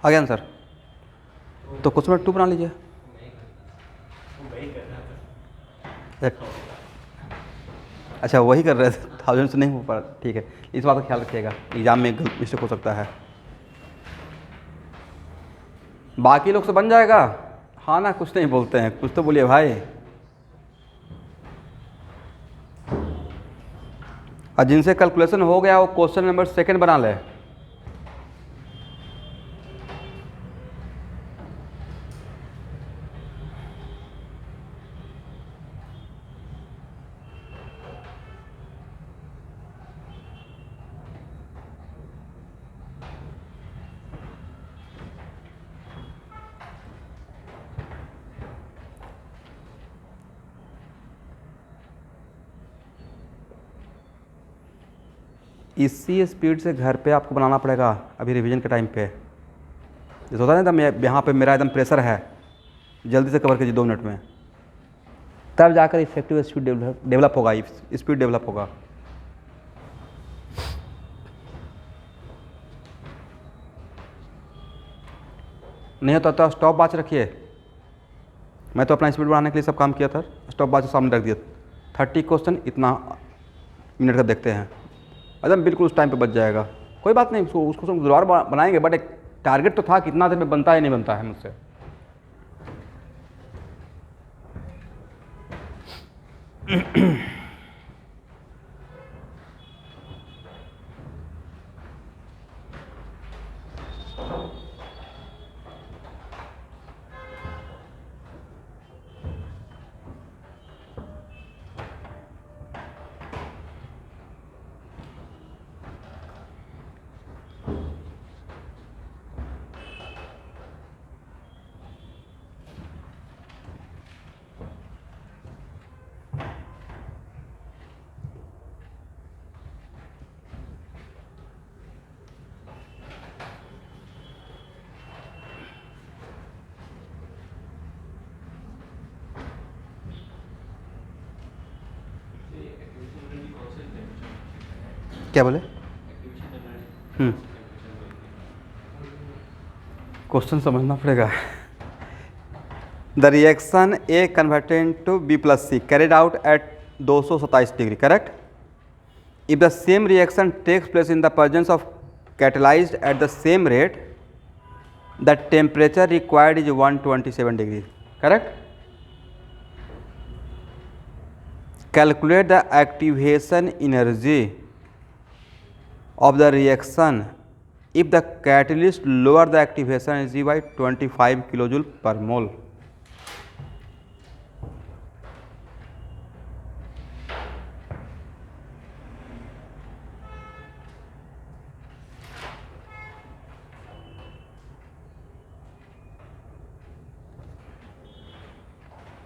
आ गया आंसर? तो क्वेश्चन नंबर 2 बना लीजिए। अच्छा वही कर रहे थे, 1000 से नहीं हो पा, ठीक है, इस बात का ख्याल रखिएगा, एग्जाम में मिस्टेक हो सकता है। बाकी लोग से बन जाएगा? हाँ ना, कुछ नहीं बोलते हैं, कुछ तो बोलिए भाई। और जिनसे कैलकुलेशन हो गया वो क्वेश्चन नंबर 2 बना ले। इसी स्पीड से घर पे आपको बनाना पड़ेगा अभी रिवीजन के टाइम पे। जैसे होता है ना, मैं यहाँ पे मेरा एकदम प्रेशर है, जल्दी से कवर कीजिए 2 मिनट में, तब जाकर इफेक्टिव स्पीड डेवलप होगा, स्पीड डेवलप होगा। नहीं होता तो स्टॉप वॉच रखिए। मैं तो अपना स्पीड बढ़ाने के लिए सब काम किया था, स्टॉप वॉच सामने रख दिया। 30 क्वेश्चन इतना मिनट का देखते हैं, एकदम बिल्कुल उस टाइम पे बच जाएगा। कोई बात नहीं, उसको दोबारा बनाएंगे, बट एक टारगेट तो था, कितना देर में बनता है नहीं बनता है मुझसे। क्या बोले? क्वेश्चन समझना पड़ेगा। The reaction A converted to B plus C carried out at 227 degree, correct? If the same reaction takes place in the presence of catalyzed at the same rate, the temperature required is 127 degree, correct? Calculate the activation energy of the reaction if the catalyst lower the activation energy by 25 kilojoule per mole.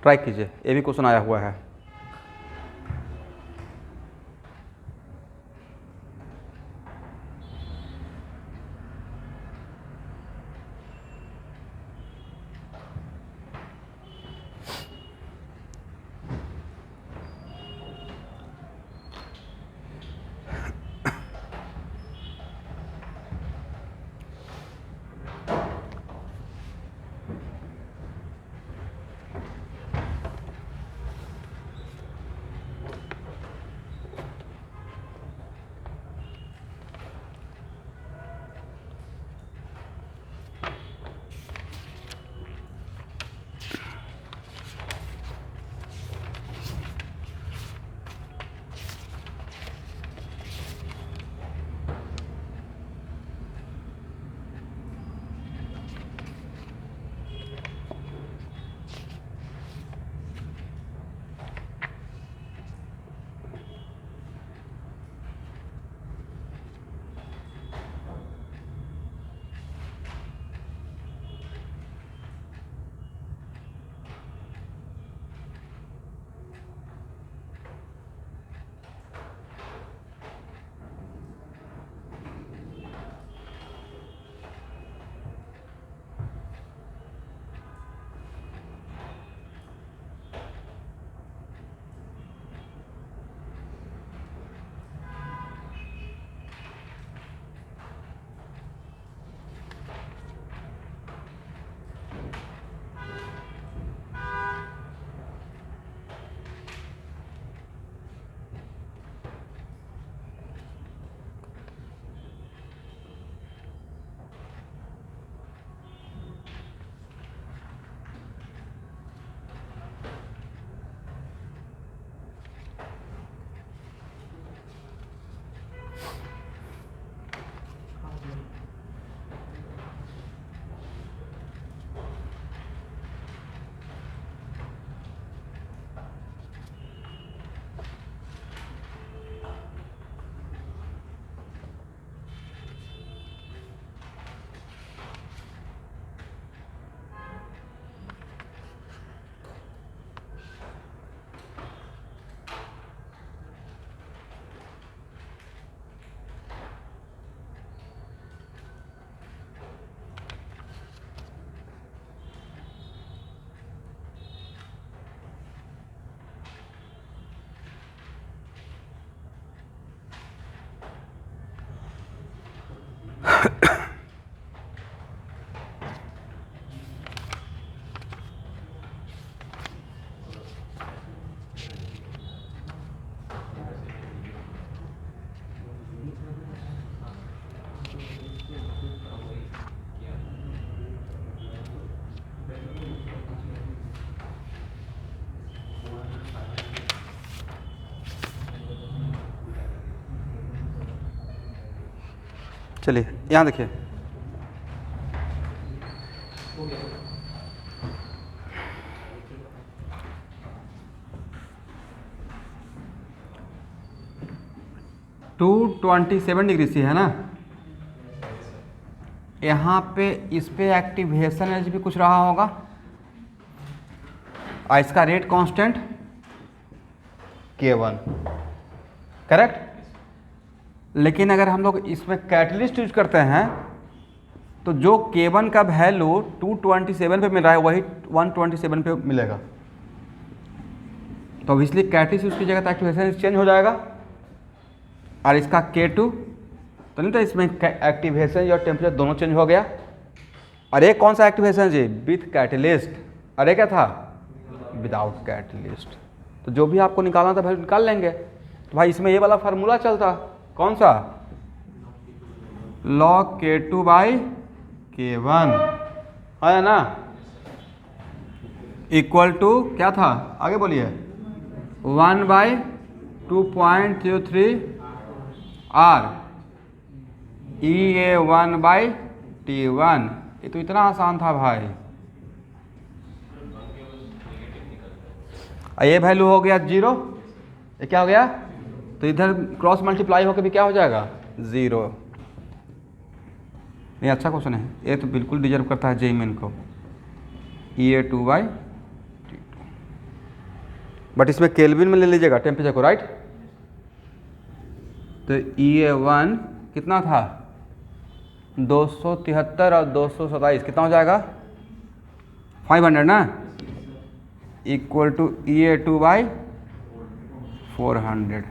Try कीजिए, ये भी question आया हुआ है। चलिए यहाँ देखिए, to 27 degree C है ना, यहाँ पे इस पे एक्टिवेशन एनर्जी भी कुछ रहा होगा और इसका रेट कांस्टेंट K1, करेक्ट। लेकिन अगर हम लोग इसमें कैटलिस्ट यूज करते हैं तो जो K1 का वैल्यू 227 पे मिल रहा है वही 127 पे मिलेगा। तो इसलिए कैटलिस्ट यूज कीजिएगा तो एक्टिवेशन चेंज हो जाएगा। और इसका K2 तो नहीं, तो इसमें एक्टिवेशन और टेम्परेचर दोनों चेंज हो गया। और एक कौन सा एक्टिवेशन जी, विथ कैटलिस्ट, और एक क्या था, विदाउट कैटलिस्ट। तो जो भी आपको निकालना था वैल्यू निकाल लेंगे। तो भाई इसमें ये वाला फार्मूला चलता, कौन सा, log K2 बाई K1 है ना, इक्वल टू क्या था, आगे बोलिए, 1 by 2.03 R EA1 by T1। ये तो इतना आसान था भाई। ये वैल्यू हो गया 0, ये क्या हो गया, तो इधर क्रॉस मल्टीप्लाई होकर भी क्या हो जाएगा, 0। ये अच्छा क्वेश्चन है, ये तो बिल्कुल डिजर्व करता है जेई मेन को, EA2 बाई T2। बट इसमें केल्विन में ले लीजिएगा टेम्परेचर को, राइट। तो EA1 कितना था, 273 और 227 कितना हो जाएगा, 500 ना, equal to EA2 by 400,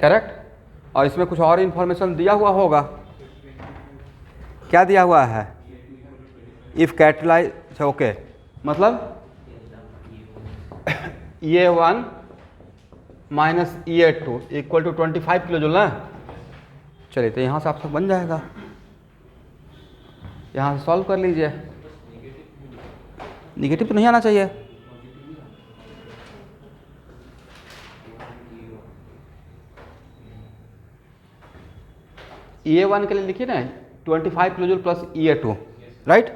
correct. और इसमें कुछ और इन्फॉर्मेशन दिया हुआ होगा, क्या दिया हुआ है, इफ कैटलाइज, ओके, मतलब EA1 minus EA2 equal to 25 kilo joule ना। चलिए तो यहाँ से आप सब बन जाएगा, यहाँ से सॉल्व कर लीजिए। निगेटिव तो नहीं आना चाहिए, EA1 के लिए लिखिए ना 25 kilo joule plus EA2, right.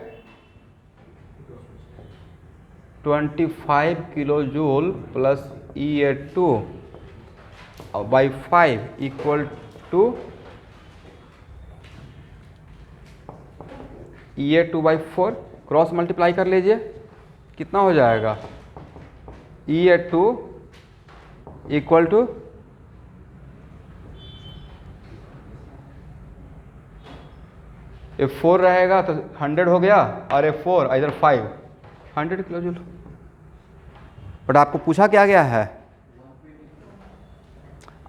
25 kilo joule plus EA2 by 5 equal to EA2 by 4, cross multiply कर लीजिए, कितना हो जाएगा, EA2 इक्वल टू ये 4 रहेगा तो 100 हो गया, और ये 4 इधर 5, 100 किलो जूल। बट आपको पूछा क्या गया है,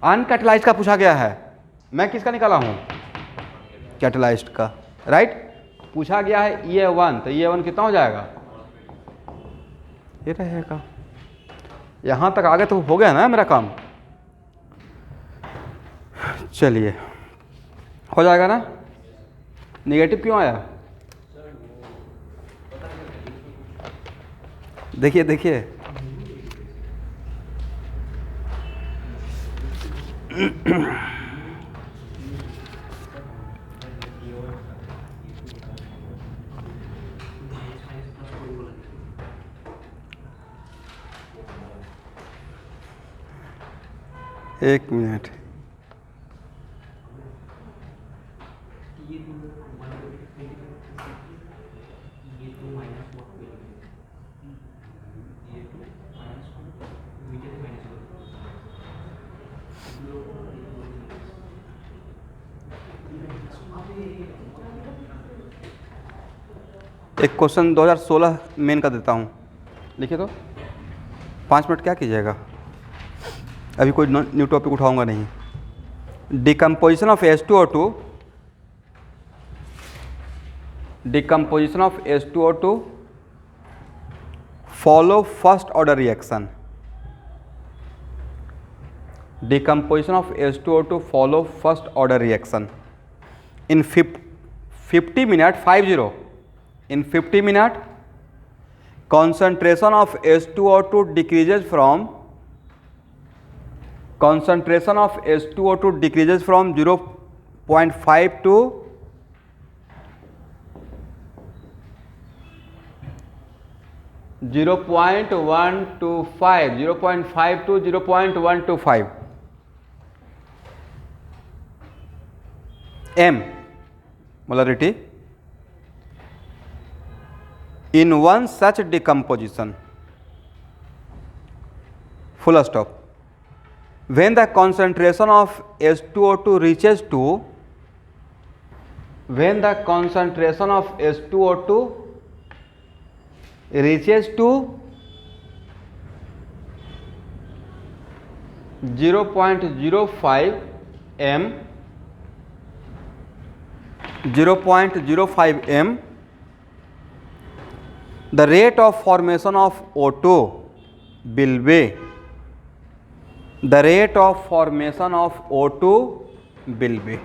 अनकैटलाइज्ड का पूछा गया है, मैं किसका निकाला हूँ, कैटलाइज्ड का, राइट। पूछा गया है EA1, तो EA1 कितना हो जाएगा, ये रहेगा। यहाँ तक आगे तो हो गया ना मेरा काम। चलिए हो जाएगा ना, नेगेटिव क्यों आया, देखिए देखिए, एक मिनट, एक क्वेश्चन 2016 मेन का देता हूँ, लिखिए तो 5 मिनट क्या कीजिएगा, अभी कोई न्यू टॉपिक उठाऊंगा नहीं। Decomposition of H2O2 decomposition of H2O2 follow first order reaction. Decomposition of H2O2 follow first order reaction. In 50 minute, 50, in 50 minute, concentration of H2O2 decreases from 0.5 to 0.125 m molarity. In one such decomposition, full stop, when the concentration of H2O2 reaches to 0.05 m, the rate of formation of O2 will be, the rate of formation of O2 will be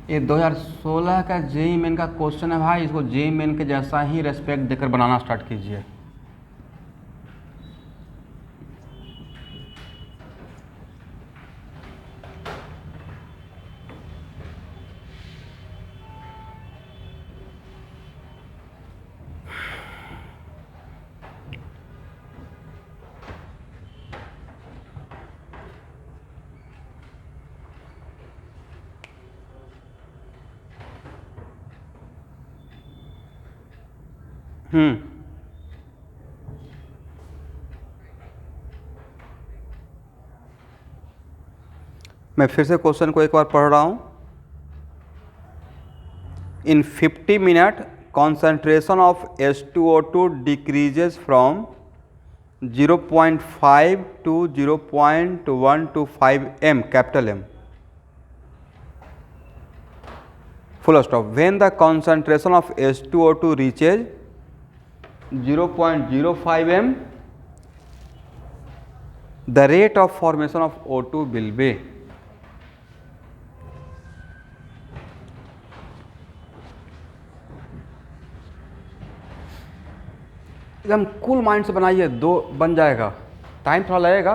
ये 2016 का JEE main का question है भाई, इसको JEE main के जैसा ही respect देकर बनाना start कीजिए। मैं फिर से क्वेश्चन को एक बार पढ़ रहा हूं। इन 50 minute concentration of H2O2 decreases from 0.5 to 0.125 m, capital M, full stop. When the concentration of H2O2 reaches 0.05 m, the rate of formation of O2 will be, एकदम कूल माइंड से बनाइए, दो बन जाएगा, टाइम थोड़ा लगेगा,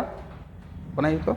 बनाइए तो।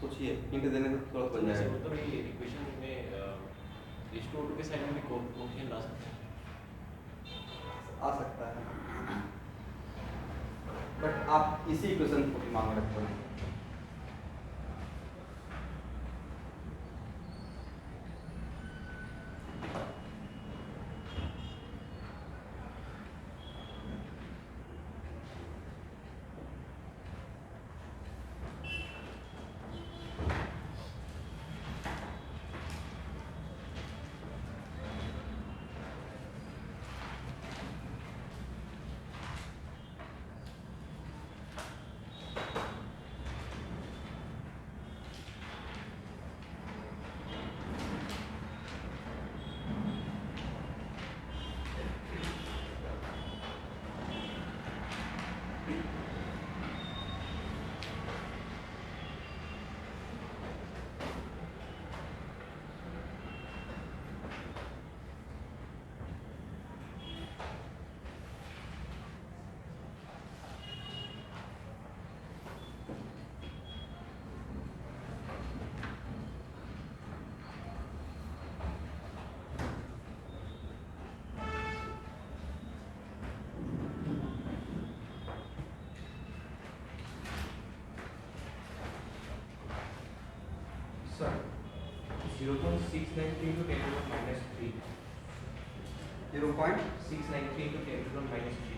सोचिए, हिंट देने से थोड़ा बन जाएगा। तो ये इक्वेशन में H2O2 के साइड में भी कोफिशिएंट आ सकता है, बट आप इसी इक्वेशन को दिमाग में रखते हैं। 0.693 into 10 to the minus 3. 0.693 into 10 to the minus 3.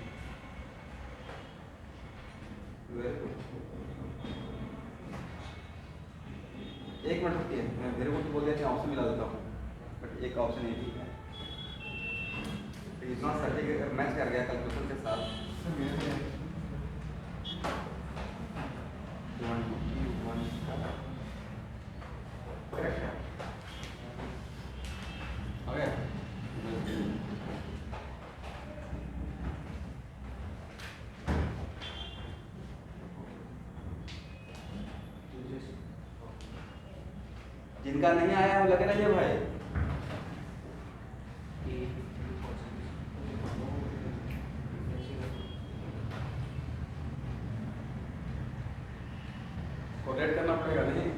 Very good. एक मिनट रुकिए, मैं वेरी गुड बोल दिया कि ऑप्शन मिला देता हूँ, बट एक ऑप्शन ये भी है, इतना सर्टिफिकेट मैच कर गया कैलकुलेशन के साथ। करेक्ट है, ओके। जिनका नहीं आया वो लगे रहिए भाई। कोटेट करना पड़ेगा नहीं?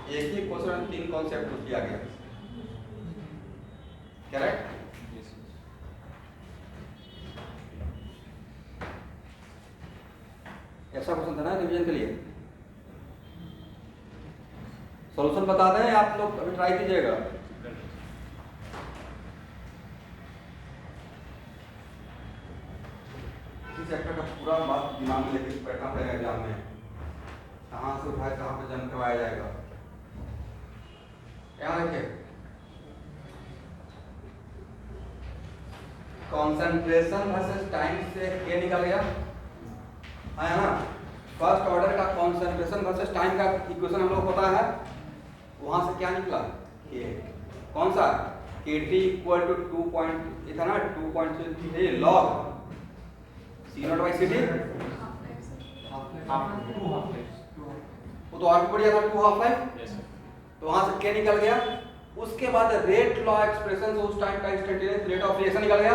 एक ही क्वेश्चन में 3 कॉन्सेप्ट पूछ लिया गया, करेक्ट? ऐसा क्वेश्चन था ना रिवीजन के लिए। सॉल्यूशन बता दें, आप लोग अभी ट्राई कीजिएगा। इसी चैप्टर का पूरा बात दिमाग में लेके बैठना पड़ेगा एग्जाम में, कहाँ से उठाए कहाँ पे जम करवाया जाएगा। क्या देखिए, कॉन्सेंट्रेशन वर्सेस टाइम से क्या निकल गया है ना? फर्स्ट ऑर्डर का कॉन्सेंट्रेशन वर्सेस टाइम का इक्वेशन हम लोग पता है, वहां से क्या निकला? के कौन सा? kT इक्वल टू 2 पॉइंट ये था ना 2.3 लॉग C0/CD, वो तो और बढ़िया था 2 हाफ लाइफ। तो वहां से क्या निकल गया? उसके बाद रेट लॉ एक्सप्रेशन से उस टाइम का इंस्टेंटेनियस रेट ऑफ रिएक्शन निकल गया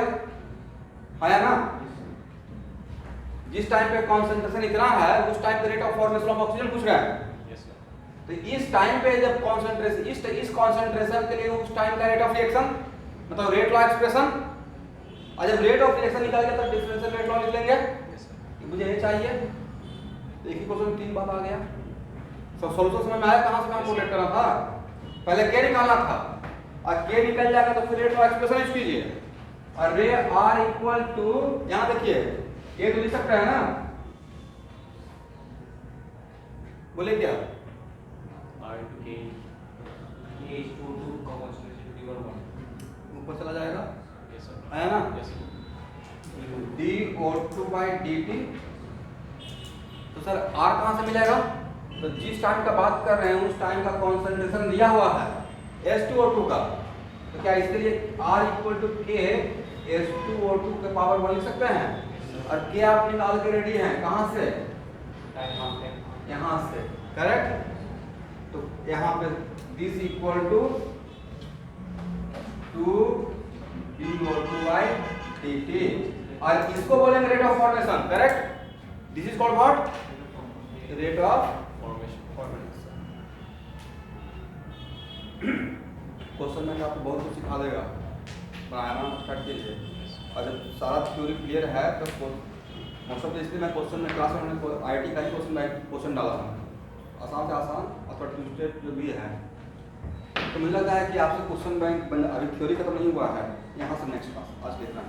है ना? जिस टाइम पे कॉन्सेंट्रेशन इतना है उस टाइम पे rate of formation of oxygen पूछ रहा है। तो इस टाइम पे जब कॉन्सेंट्रेशन इस कॉन्सेंट्रेशन के लिए उस टाइम का रेट ऑफ रिएक्शन मतलब रेट लॉ एक्सप्रेशन, और जब रेट ऑफ रिएक्शन निकल गया तो डिफरेंशियल रेट लॉ लिख लेंगे। मुझे ये चाहिए, तो एक ही क्वेश्चन में 3 बात आ गया। सब सॉल्यूशन समझ में आया कहां से कहां कैलकुलेट करना था? पहले के निकालना था, और के निकल जाएगा तो फिर रेट लॉ एक्सप्रेशन यूज कीजिए। और रे आर इक्वल टू, यहां देखिए ये तो लिख सकते हैं ना, बोले क्या? R into K is 2 concentration T1 ऊपर चला जाएगा, yes sir है ना? yes sir dO2/dt। तो सर R कहां से मिलेगा? तो जिस टाइम का बात कर रहे हैं उस टाइम का कॉन्सेंट्रेशन दिया हुआ है H2O2 का, तो क्या इसके लिए R equal to K H2O2 के पावर 1 लिख सकते हैं? और K आप निकाल के रेडी हैं कहां से? यहाँ से, करेक्ट? तो यहाँ पे दिस इक्वल टू 2dO2/dt, और इसको बोलेंगे rate of formation, correct? This is called what? Rate of formation. Question में आपको बहुत कुछ सिखा देगा, बनाना स्टार्ट कीजिए। और जब सारा थ्योरी क्लियर है तो मोस्ट ऑफ इसलिए मैं क्वेश्चन में क्लास में IIT का ही क्वेश्चन डाला हूँ, आसान से आसान अथवा ट्विस्टेड जो भी है। तो मुझे लगता है कि आपसे क्वेश्चन बैंक अभी थ्योरी खत्म नहीं हुआ है, यहाँ से नेक्स्ट क्लास आज के इतना।